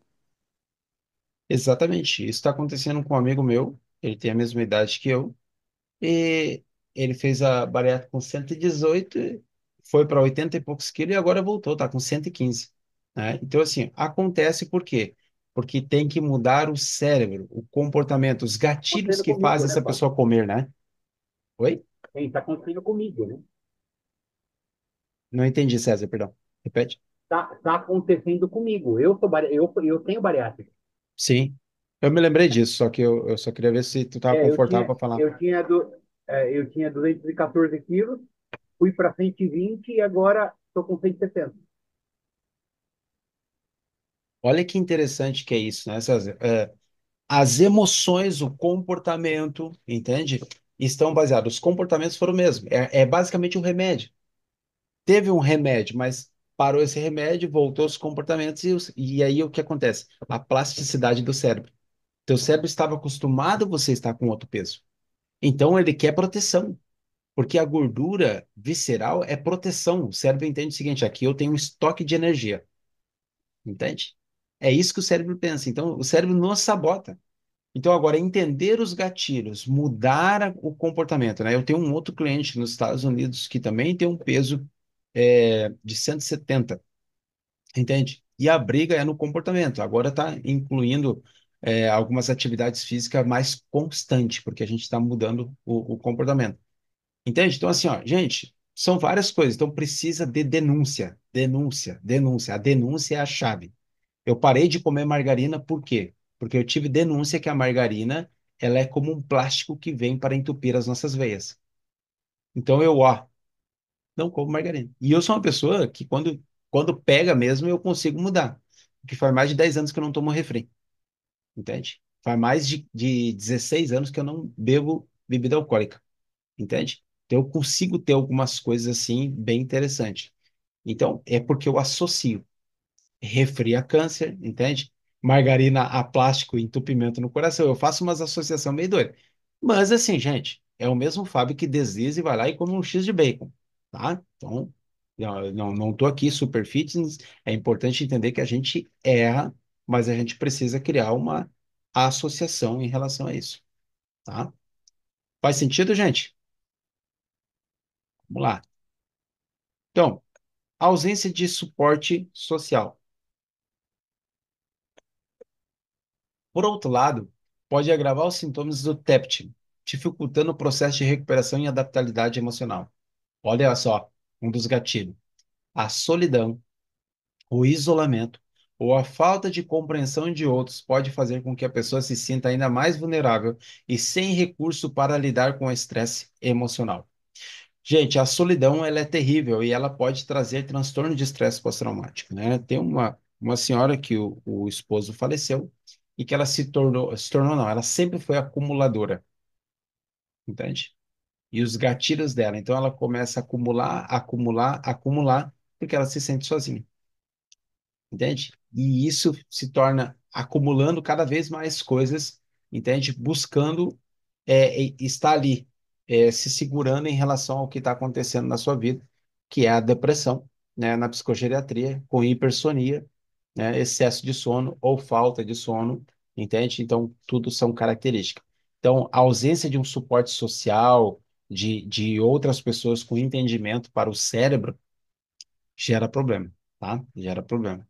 Exatamente. Isso está acontecendo com um amigo meu, ele tem a mesma idade que eu, e ele fez a bariátrica com 118, foi para 80 e poucos quilos e agora voltou, tá com 115, né? Então, assim, acontece por quê? Porque tem que mudar o cérebro, o comportamento, os gatilhos Acontecendo que comigo, fazem né, essa Fábio? pessoa comer, né? Oi? Está acontecendo comigo, né? Não entendi, César, perdão. Repete. Tá acontecendo comigo. Eu tenho bariátrica. Sim. Eu me lembrei disso, só que eu só queria ver se tu estava É, confortável para falar. eu tinha 214 quilos, fui para 120 e agora estou com 170. Olha que interessante que é isso, né, César? As emoções, o comportamento, entende? Estão baseados. Os comportamentos foram o mesmo. É basicamente um remédio. Teve um remédio, mas parou esse remédio, voltou os comportamentos e aí o que acontece? A plasticidade do cérebro. Teu cérebro estava acostumado a você estar com outro peso. Então ele quer proteção, porque a gordura visceral é proteção. O cérebro entende o seguinte: aqui eu tenho um estoque de energia, entende? É isso que o cérebro pensa. Então o cérebro nos sabota. Então, agora, entender os gatilhos, mudar o comportamento, né? Eu tenho um outro cliente nos Estados Unidos que também tem um peso de 170, entende? E a briga é no comportamento. Agora está incluindo algumas atividades físicas mais constantes, porque a gente está mudando o comportamento. Entende? Então, assim, ó, gente, são várias coisas. Então, precisa de denúncia, denúncia, denúncia. A denúncia é a chave. Eu parei de comer margarina por quê? Porque eu tive denúncia que a margarina, ela é como um plástico que vem para entupir as nossas veias. Então ó, não como margarina. E eu sou uma pessoa que quando pega mesmo, eu consigo mudar. Porque faz mais de 10 anos que eu não tomo refri, entende? Faz mais de 16 anos que eu não bebo bebida alcoólica, entende? Então eu consigo ter algumas coisas assim bem interessantes. Então, é porque eu associo. Refri a câncer, entende? Margarina a plástico e entupimento no coração. Eu faço umas associações meio doidas. Mas assim, gente, é o mesmo Fábio que desliza e vai lá e come um X de bacon, tá? Então, Não estou aqui super fitness. É importante entender que a gente erra, mas a gente precisa criar uma associação em relação a isso, tá? Faz sentido, gente? Vamos lá. Então, ausência de suporte social. Por outro lado, pode agravar os sintomas do TEPT, dificultando o processo de recuperação e adaptabilidade emocional. Olha só, um dos gatilhos. A solidão, o isolamento ou a falta de compreensão de outros pode fazer com que a pessoa se sinta ainda mais vulnerável e sem recurso para lidar com o estresse emocional. Gente, a solidão ela é terrível e ela pode trazer transtorno de estresse pós-traumático, né? Tem uma senhora que o esposo faleceu e que ela se tornou não, ela sempre foi acumuladora, entende? E os gatilhos dela, então ela começa a acumular, acumular, acumular, porque ela se sente sozinha. Entende? E isso se torna acumulando cada vez mais coisas, entende? Buscando estar ali, se segurando em relação ao que está acontecendo na sua vida, que é a depressão, né? Na psicogeriatria, com hipersonia, né? Excesso de sono ou falta de sono, entende? Então, tudo são características. Então, a ausência de um suporte social, de outras pessoas com entendimento para o cérebro, gera problema, tá? Gera problema.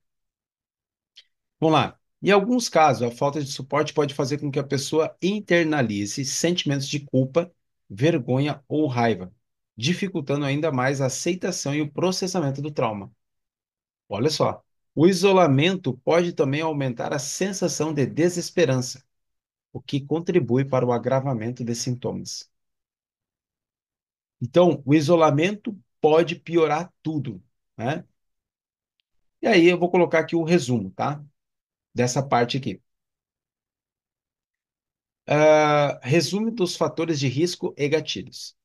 Vamos lá. Em alguns casos, a falta de suporte pode fazer com que a pessoa internalize sentimentos de culpa, vergonha ou raiva, dificultando ainda mais a aceitação e o processamento do trauma. Olha só. O isolamento pode também aumentar a sensação de desesperança, o que contribui para o agravamento de sintomas. Então, o isolamento pode piorar tudo, né? E aí eu vou colocar aqui o resumo, tá? Dessa parte aqui. Resumo dos fatores de risco e gatilhos.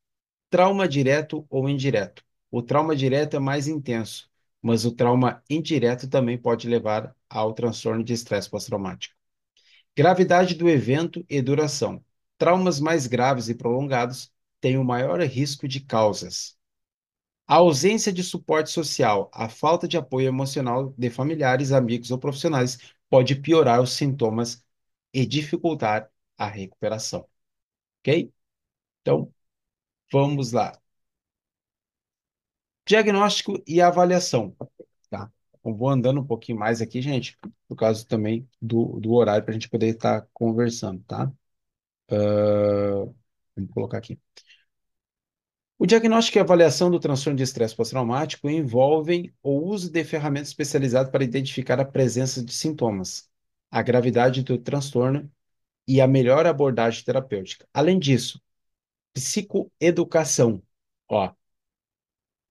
Trauma direto ou indireto. O trauma direto é mais intenso, mas o trauma indireto também pode levar ao transtorno de estresse pós-traumático. Gravidade do evento e duração. Traumas mais graves e prolongados têm o maior risco de causas. A ausência de suporte social, a falta de apoio emocional de familiares, amigos ou profissionais pode piorar os sintomas e dificultar a recuperação. Ok? Então, vamos lá. Diagnóstico e avaliação, tá? Eu vou andando um pouquinho mais aqui, gente, por causa também do horário para a gente poder estar conversando, tá? Vamos colocar aqui. O diagnóstico e avaliação do transtorno de estresse pós-traumático envolvem o uso de ferramentas especializadas para identificar a presença de sintomas, a gravidade do transtorno e a melhor abordagem terapêutica. Além disso, psicoeducação. Ó,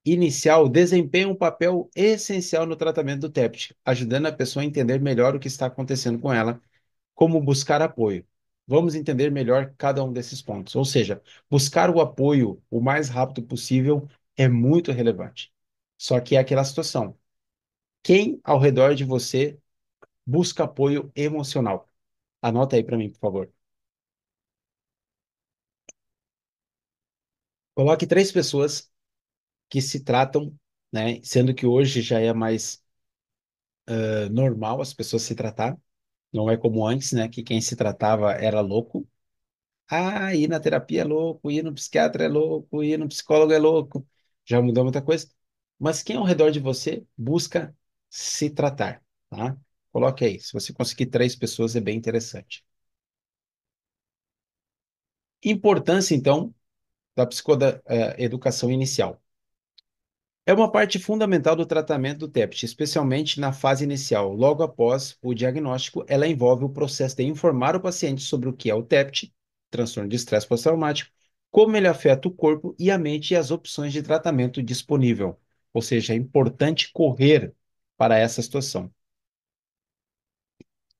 inicial desempenha um papel essencial no tratamento do TEPT, ajudando a pessoa a entender melhor o que está acontecendo com ela, como buscar apoio. Vamos entender melhor cada um desses pontos. Ou seja, buscar o apoio o mais rápido possível é muito relevante. Só que é aquela situação. Quem ao redor de você busca apoio emocional? Anota aí para mim, por favor. Coloque três pessoas que se tratam, né? Sendo que hoje já é mais normal as pessoas se tratar. Não é como antes, né? Que quem se tratava era louco. Ah, ir na terapia é louco, ir no psiquiatra é louco, ir no psicólogo é louco. Já mudou muita coisa. Mas quem ao redor de você busca se tratar, tá? Coloque aí. Se você conseguir três pessoas, é bem interessante. Importância, então, da psicoeducação inicial. É uma parte fundamental do tratamento do TEPT, especialmente na fase inicial. Logo após o diagnóstico, ela envolve o processo de informar o paciente sobre o que é o TEPT, transtorno de estresse pós-traumático, como ele afeta o corpo e a mente e as opções de tratamento disponível. Ou seja, é importante correr para essa situação.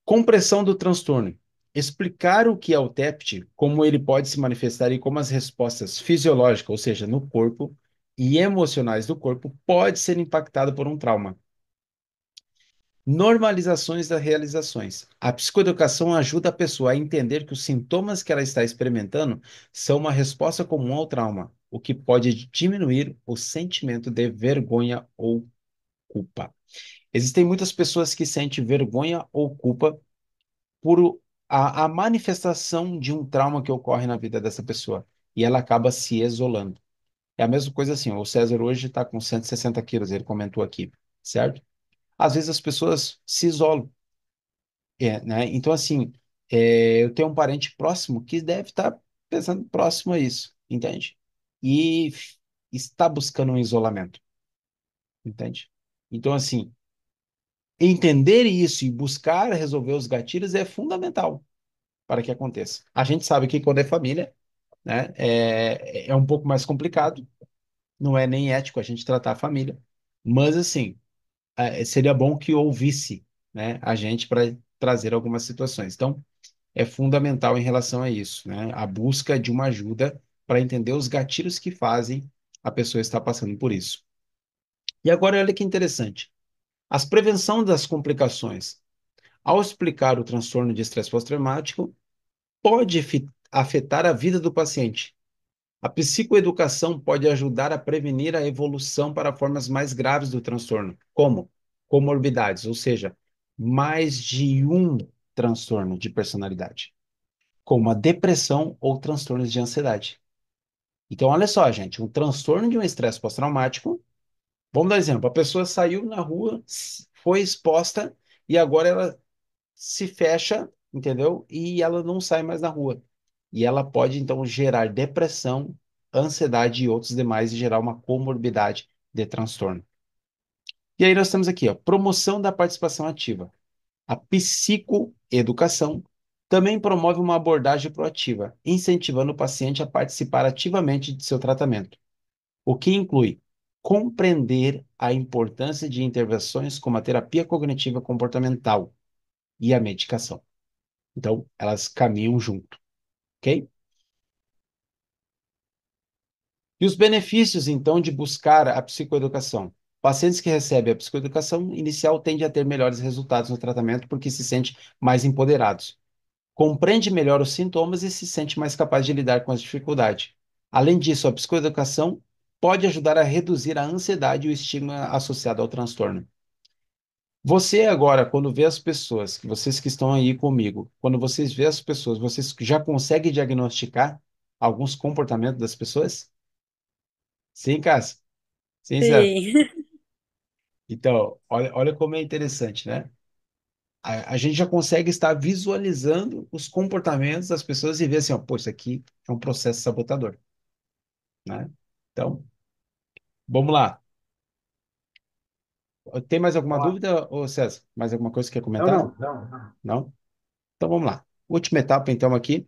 Compressão do transtorno. Explicar o que é o TEPT, como ele pode se manifestar e como as respostas fisiológicas, ou seja, no corpo, e emocionais do corpo, pode ser impactado por um trauma. Normalizações das realizações. A psicoeducação ajuda a pessoa a entender que os sintomas que ela está experimentando são uma resposta comum ao trauma. o que pode diminuir o sentimento de vergonha ou culpa. Existem muitas pessoas que sentem vergonha ou culpa por a manifestação de um trauma que ocorre na vida dessa pessoa e ela acaba se isolando. É a mesma coisa assim, o César hoje está com 160 quilos, ele comentou aqui, certo? Às vezes as pessoas se isolam, né? Então, assim, eu tenho um parente próximo que deve estar pensando próximo a isso, entende? E está buscando um isolamento, entende? Então, assim, entender isso e buscar resolver os gatilhos é fundamental para que aconteça. A gente sabe que quando é família, né, é um pouco mais complicado, não é nem ético a gente tratar a família, mas, assim, seria bom que ouvisse, né, a gente para trazer algumas situações. Então, é fundamental em relação a isso, né? A busca de uma ajuda para entender os gatilhos que fazem a pessoa estar passando por isso. E agora, olha que interessante. As prevenção das complicações. Ao explicar o transtorno de estresse pós-traumático, pode afetar a vida do paciente. A psicoeducação pode ajudar a prevenir a evolução para formas mais graves do transtorno, como comorbidades, ou seja, mais de um transtorno de personalidade, como a depressão ou transtornos de ansiedade. Então, olha só, gente, um transtorno de um estresse pós-traumático. Vamos dar exemplo: a pessoa saiu na rua, foi exposta e agora ela se fecha, entendeu? E ela não sai mais na rua. E ela pode, então, gerar depressão, ansiedade e outros demais e gerar uma comorbidade de transtorno. E aí nós temos aqui, ó, promoção da participação ativa. A psicoeducação também promove uma abordagem proativa, incentivando o paciente a participar ativamente de seu tratamento, o que inclui compreender a importância de intervenções como a terapia cognitiva comportamental e a medicação. Então, elas caminham junto, ok? E os benefícios, então, de buscar a psicoeducação? Pacientes que recebem a psicoeducação inicial tendem a ter melhores resultados no tratamento porque se sentem mais empoderados, compreende melhor os sintomas e se sente mais capaz de lidar com as dificuldades. Além disso, a psicoeducação pode ajudar a reduzir a ansiedade e o estigma associado ao transtorno. Você agora, quando vê as pessoas, vocês que estão aí comigo, quando vocês vê as pessoas, vocês já conseguem diagnosticar alguns comportamentos das pessoas? Sim, Cássio? Sim, César? Sim. Então, olha como é interessante, né? A gente já consegue estar visualizando os comportamentos das pessoas e ver assim, ó, pô, isso aqui é um processo sabotador, né? Então, vamos lá. Tem mais alguma Vamos lá. dúvida, ô César? Mais alguma coisa que quer Não, comentar? não, não, não. Não? Então, vamos lá. Última etapa, então, aqui.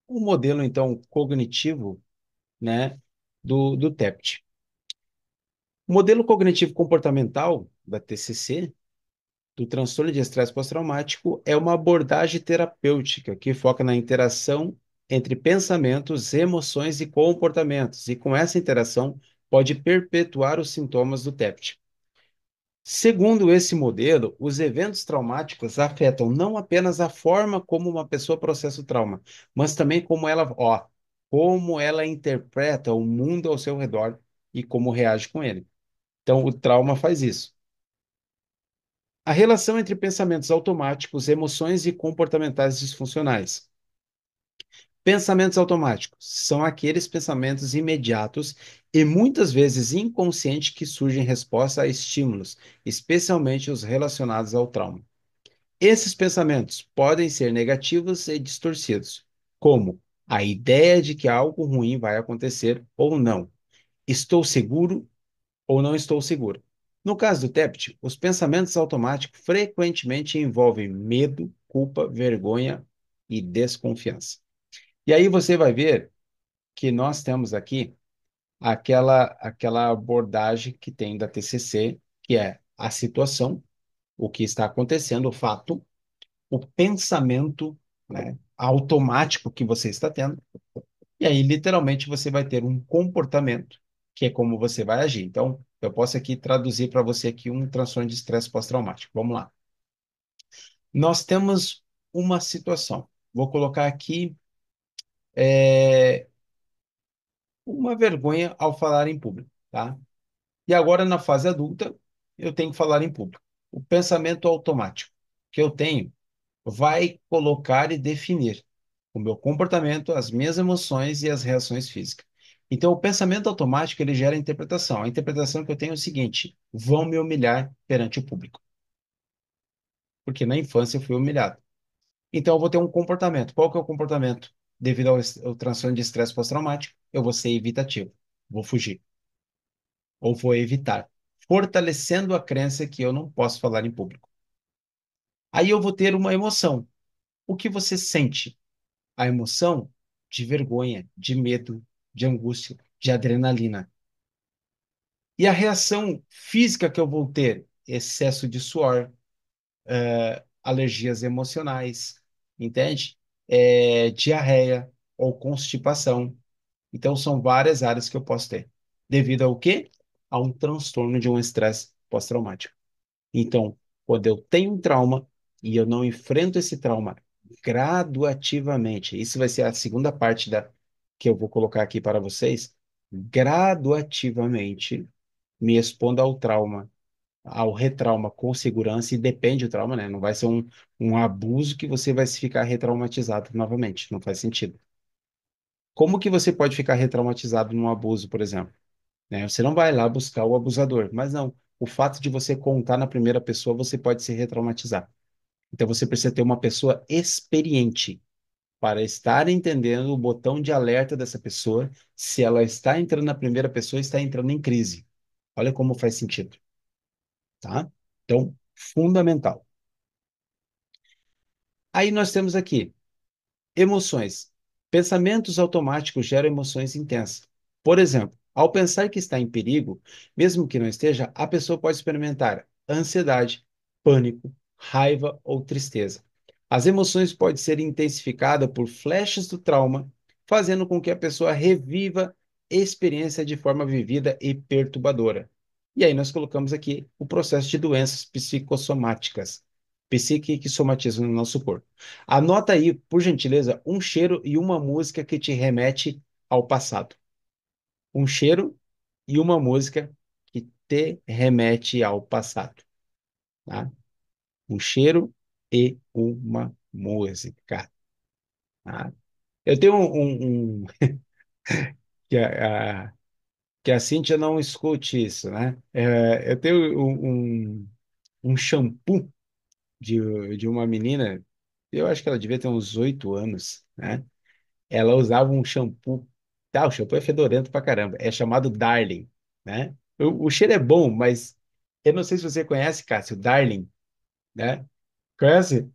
O modelo, então, cognitivo, né, do TEPT. O modelo cognitivo comportamental, da TCC, do transtorno de estresse pós-traumático, é uma abordagem terapêutica que foca na interação entre pensamentos, emoções e comportamentos, e com essa interação pode perpetuar os sintomas do TEPT. Segundo esse modelo, os eventos traumáticos afetam não apenas a forma como uma pessoa processa o trauma, mas também como ela interpreta o mundo ao seu redor e como reage com ele. Então, o trauma faz isso. A relação entre pensamentos automáticos, emoções e comportamentais disfuncionais. Pensamentos automáticos são aqueles pensamentos imediatos e muitas vezes inconscientes que surgem em resposta a estímulos, especialmente os relacionados ao trauma. Esses pensamentos podem ser negativos e distorcidos, como a ideia de que algo ruim vai acontecer ou não. Estou seguro ou não estou seguro. No caso do TEPT, os pensamentos automáticos frequentemente envolvem medo, culpa, vergonha e desconfiança. E aí você vai ver que nós temos aqui aquela abordagem que tem da TCC, que é a situação, o que está acontecendo, o fato, o pensamento, né, automático que você está tendo, e aí literalmente você vai ter um comportamento, que é como você vai agir. Então, eu posso aqui traduzir para você aqui um transtorno de estresse pós-traumático. Vamos lá. Nós temos uma situação. Vou colocar aqui uma vergonha ao falar em público, tá? E agora, na fase adulta, eu tenho que falar em público. O pensamento automático que eu tenho vai colocar e definir o meu comportamento, as minhas emoções e as reações físicas. Então, o pensamento automático ele gera interpretação. A interpretação que eu tenho é o seguinte: vão me humilhar perante o público, porque na infância eu fui humilhado. Então, eu vou ter um comportamento. Qual que é o comportamento? Devido ao transtorno de estresse pós-traumático, eu vou ser evitativo, vou fugir ou vou evitar, fortalecendo a crença que eu não posso falar em público. Aí eu vou ter uma emoção. O que você sente? A emoção de vergonha, de medo, de angústia, de adrenalina. E a reação física que eu vou ter? Excesso de suor, alergias emocionais, entende? Diarreia ou constipação. Então, são várias áreas que eu posso ter. Devido ao quê? A um transtorno de um estresse pós-traumático. Então, quando eu tenho um trauma e eu não enfrento esse trauma graduativamente, isso vai ser a segunda parte que eu vou colocar aqui para vocês, gradativamente me expondo ao trauma, ao retrauma com segurança, e depende do trauma, né? Não vai ser um abuso que você vai se ficar retraumatizado novamente, não faz sentido. Como que você pode ficar retraumatizado num abuso, por exemplo? Né? Você não vai lá buscar o abusador, mas não. O fato de você contar na primeira pessoa, você pode se retraumatizar. Então você precisa ter uma pessoa experiente para estar entendendo o botão de alerta dessa pessoa, se ela está entrando na primeira pessoa, está entrando em crise. Olha como faz sentido, tá? Então, fundamental. Aí nós temos aqui emoções. Pensamentos automáticos geram emoções intensas. Por exemplo, ao pensar que está em perigo, mesmo que não esteja, a pessoa pode experimentar ansiedade, pânico, raiva ou tristeza. As emoções podem ser intensificadas por flashes do trauma, fazendo com que a pessoa reviva a experiência de forma vivida e perturbadora. E aí nós colocamos aqui o processo de doenças psicossomáticas, psique que somatizam no nosso corpo. Anota aí, por gentileza, um cheiro e uma música que te remete ao passado. Um cheiro e uma música que te remete ao passado, tá? Um cheiro e uma música, tá? Eu tenho que que a Cíntia não escute isso, né? Eu tenho um shampoo de uma menina, eu acho que ela devia ter uns 8 anos, né? Ela usava um shampoo. Tá, o shampoo é fedorento pra caramba. É chamado Darling, né? O cheiro é bom, mas eu não sei se você conhece, Cássio, Darling, né? Conhece?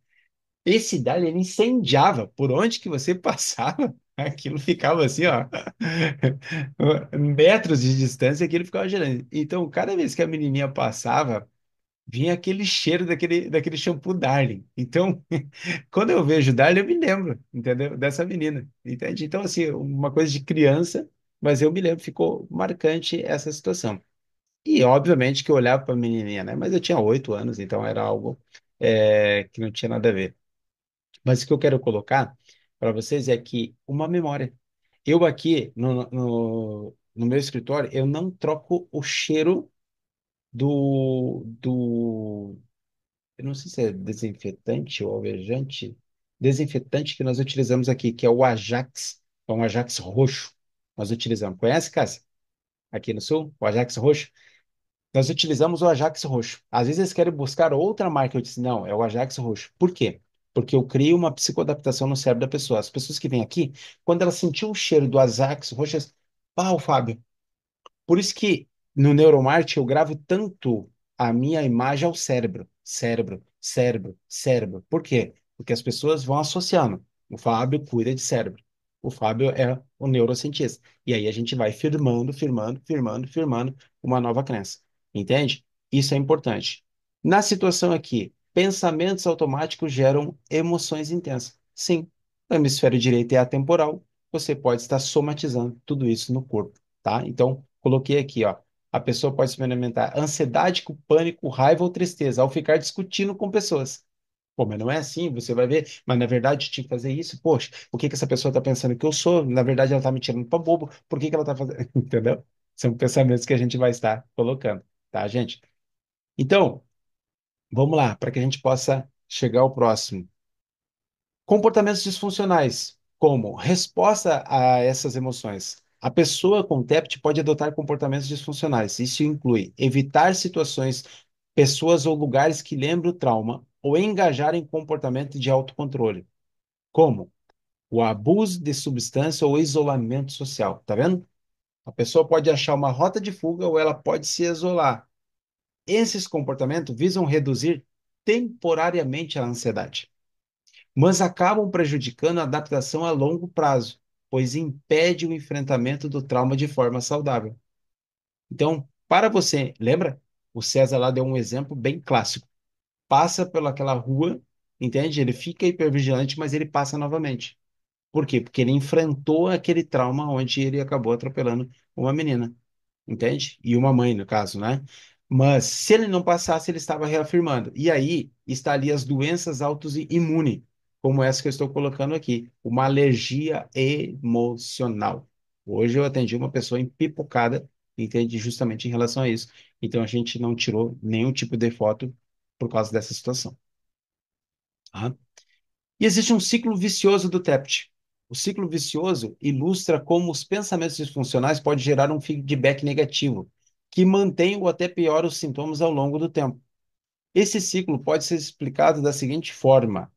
Esse Darling ele incendiava. Por onde que você passava, aquilo ficava assim, ó, metros de distância, aquilo ficava gerando. Então, cada vez que a menininha passava, vinha aquele cheiro daquele shampoo Darling. Então, quando eu vejo Darling, eu me lembro, entendeu? Dessa menina, entende? Então, assim, uma coisa de criança, mas eu me lembro, ficou marcante essa situação. E, obviamente, que eu olhava para a menininha, né? Mas eu tinha 8 anos, então era algo que não tinha nada a ver. Mas o que eu quero colocar para vocês é que uma memória. Eu aqui, no meu escritório, eu não troco o cheiro do eu não sei se é desinfetante ou alvejante, desinfetante que nós utilizamos aqui, que é o Ajax, é um Ajax roxo. Nós utilizamos. Conhece, Cássia? Aqui no Sul, o Ajax roxo. Nós utilizamos o Ajax roxo. Às vezes eles querem buscar outra marca. Eu disse, não, é o Ajax roxo. Por quê? Porque eu crio uma psicoadaptação no cérebro da pessoa. As pessoas que vêm aqui, quando elas sentiu o cheiro do Ajax roxo, elas, pau, Fábio, por isso que no Neuromart eu gravo tanto a minha imagem ao cérebro. Cérebro, cérebro, cérebro. Por quê? Porque as pessoas vão associando. O Fábio cuida de cérebro. O Fábio é o neurocientista. E aí a gente vai firmando, firmando, firmando, firmando uma nova crença. Entende? Isso é importante. Na situação aqui, pensamentos automáticos geram emoções intensas. Sim, o hemisfério direito é atemporal. Você pode estar somatizando tudo isso no corpo, tá? Então, coloquei aqui, ó. A pessoa pode experimentar ansiedade, pânico, raiva ou tristeza ao ficar discutindo com pessoas. Pô, mas não é assim, você vai ver, mas na verdade eu tinha que fazer isso, poxa, o que que essa pessoa está pensando que eu sou? Na verdade ela está me tirando para bobo, por que que ela está fazendo? Entendeu? São pensamentos que a gente vai estar colocando, tá, gente? Então, vamos lá, para que a gente possa chegar ao próximo. Comportamentos disfuncionais, como resposta a essas emoções. A pessoa com TEPT pode adotar comportamentos disfuncionais. Isso inclui evitar situações, pessoas ou lugares que lembram o trauma ou engajar em comportamento de autocontrole, como o abuso de substância ou isolamento social. Tá vendo? A pessoa pode achar uma rota de fuga ou ela pode se isolar. Esses comportamentos visam reduzir temporariamente a ansiedade, mas acabam prejudicando a adaptação a longo prazo, pois impede o enfrentamento do trauma de forma saudável. Então, para você, lembra? O César lá deu um exemplo bem clássico. Passa pelaquela rua, entende? Ele fica hipervigilante, mas ele passa novamente. Por quê? Porque ele enfrentou aquele trauma onde ele acabou atropelando uma menina, entende? E uma mãe, no caso, né? Mas se ele não passasse, ele estava reafirmando. E aí está ali as doenças autoimunes, como essa que eu estou colocando aqui, uma alergia emocional. Hoje eu atendi uma pessoa empipocada, entende? Justamente em relação a isso. Então a gente não tirou nenhum tipo de foto por causa dessa situação. Tá? E existe um ciclo vicioso do TEPT. O ciclo vicioso ilustra como os pensamentos disfuncionais podem gerar um feedback negativo, que mantém ou até piora os sintomas ao longo do tempo. Esse ciclo pode ser explicado da seguinte forma: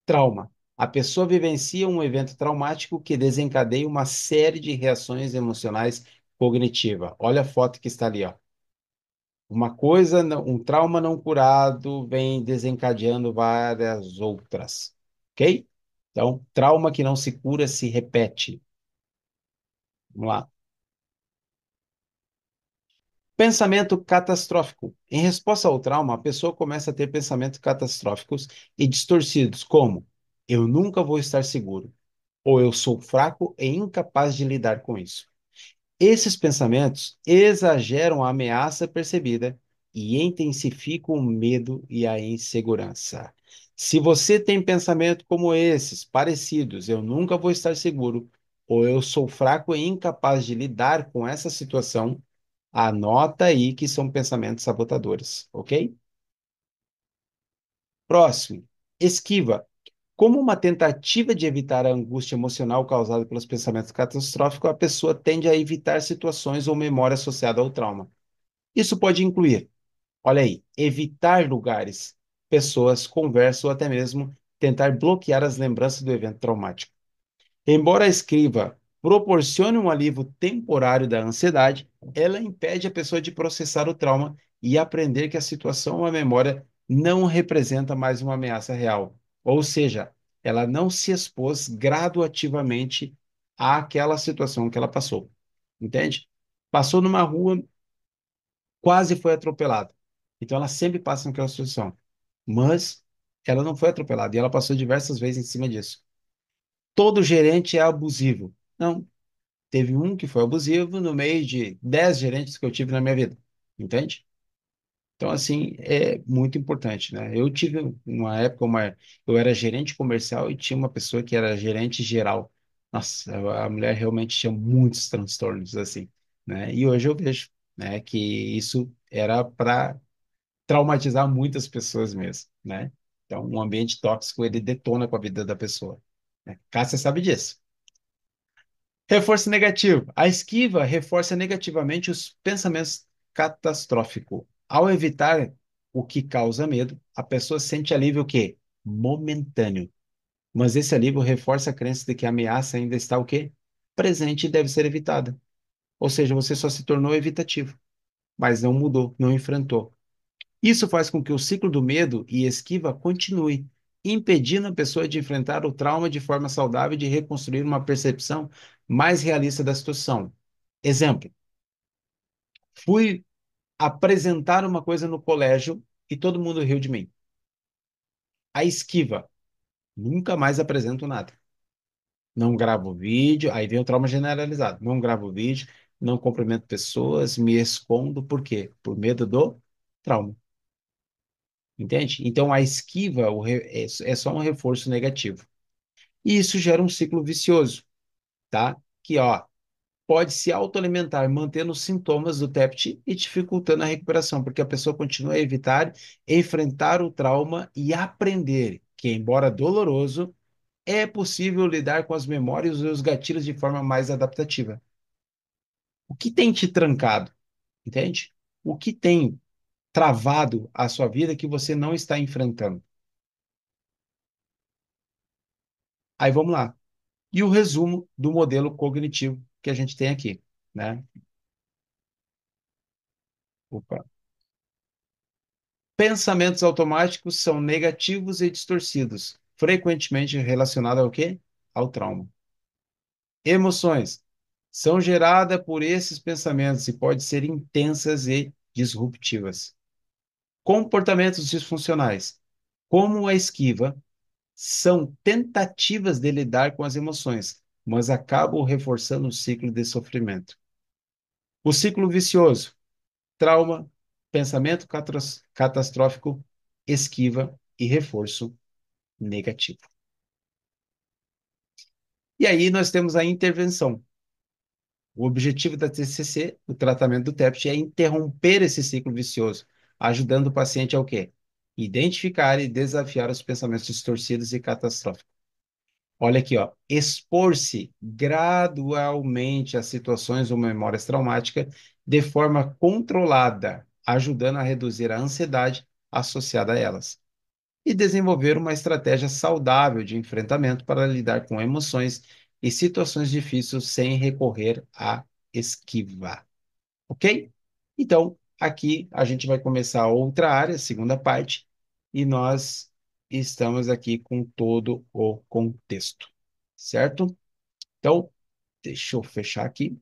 trauma. A pessoa vivencia um evento traumático que desencadeia uma série de reações emocionais cognitivas. Olha a foto que está ali, ó. Uma coisa, um trauma não curado vem desencadeando várias outras, ok? Então, trauma que não se cura se repete. Vamos lá. Pensamento catastrófico. Em resposta ao trauma, a pessoa começa a ter pensamentos catastróficos e distorcidos, como eu nunca vou estar seguro, ou eu sou fraco e incapaz de lidar com isso. Esses pensamentos exageram a ameaça percebida e intensificam o medo e a insegurança. Se você tem pensamento como esses, parecidos, eu nunca vou estar seguro, ou eu sou fraco e incapaz de lidar com essa situação, anota aí que são pensamentos sabotadores, ok? Próximo, esquiva. Como uma tentativa de evitar a angústia emocional causada pelos pensamentos catastróficos, a pessoa tende a evitar situações ou memória associada ao trauma. Isso pode incluir, olha aí, evitar lugares, pessoas, conversas ou até mesmo tentar bloquear as lembranças do evento traumático. Embora a escriva proporcione um alívio temporário da ansiedade, ela impede a pessoa de processar o trauma e aprender que a situação ou a memória não representa mais uma ameaça real. Ou seja, ela não se expôs gradativamente àquela situação que ela passou. Entende? Passou numa rua, quase foi atropelada. Então ela sempre passa naquela situação. Mas ela não foi atropelada e ela passou diversas vezes em cima disso. Todo gerente é abusivo. Não, teve um que foi abusivo no meio de 10 gerentes que eu tive na minha vida, entende? Então, assim, é muito importante, né? Eu tive uma época, eu era gerente comercial e tinha uma pessoa que era gerente geral. Nossa, a mulher realmente tinha muitos transtornos, assim, né? E hoje eu vejo, né, que isso era para traumatizar muitas pessoas mesmo, né? Então, um ambiente tóxico, ele detona com a vida da pessoa, né? Cássia sabe disso. Reforço negativo. A esquiva reforça negativamente os pensamentos catastróficos. Ao evitar o que causa medo, a pessoa sente alívio o quê? Momentâneo. Mas esse alívio reforça a crença de que a ameaça ainda está o quê? Presente e deve ser evitada. Ou seja, você só se tornou evitativo, mas não mudou, não enfrentou. Isso faz com que o ciclo do medo e esquiva continue, impedindo a pessoa de enfrentar o trauma de forma saudável e de reconstruir uma percepção mais realista da situação. Exemplo: fui apresentar uma coisa no colégio e todo mundo riu de mim. A esquiva, nunca mais apresento nada. Não gravo vídeo, aí vem o trauma generalizado. Não gravo vídeo, não cumprimento pessoas, me escondo, por quê? Por medo do trauma. entende? Então, a esquiva é só um reforço negativo. E isso gera um ciclo vicioso, tá? Que, ó, pode se autoalimentar, mantendo os sintomas do TEPT e dificultando a recuperação, porque a pessoa continua a evitar enfrentar o trauma e aprender que, embora doloroso, é possível lidar com as memórias e os gatilhos de forma mais adaptativa. O que tem te trancado, entende? O que tem travado a sua vida que você não está enfrentando? Aí vamos lá. E o resumo do modelo cognitivo que a gente tem aqui, né? Opa. Pensamentos automáticos são negativos e distorcidos, frequentemente relacionados ao quê? Ao trauma. Emoções são geradas por esses pensamentos e podem ser intensas e disruptivas. Comportamentos disfuncionais, como a esquiva, são tentativas de lidar com as emoções, mas acabam reforçando o ciclo de sofrimento. O ciclo vicioso, trauma, pensamento catastrófico, esquiva e reforço negativo. E aí nós temos a intervenção. O objetivo da TCC, o tratamento do TEPT, é interromper esse ciclo vicioso, ajudando o paciente ao quê? Identificar e desafiar os pensamentos distorcidos e catastróficos. Olha aqui, ó, expor-se gradualmente a situações ou memórias traumáticas de forma controlada, ajudando a reduzir a ansiedade associada a elas. E desenvolver uma estratégia saudável de enfrentamento para lidar com emoções e situações difíceis sem recorrer à esquiva. Ok? Então, aqui a gente vai começar outra área, segunda parte, e nós estamos aqui com todo o contexto, certo? Então, deixa eu fechar aqui.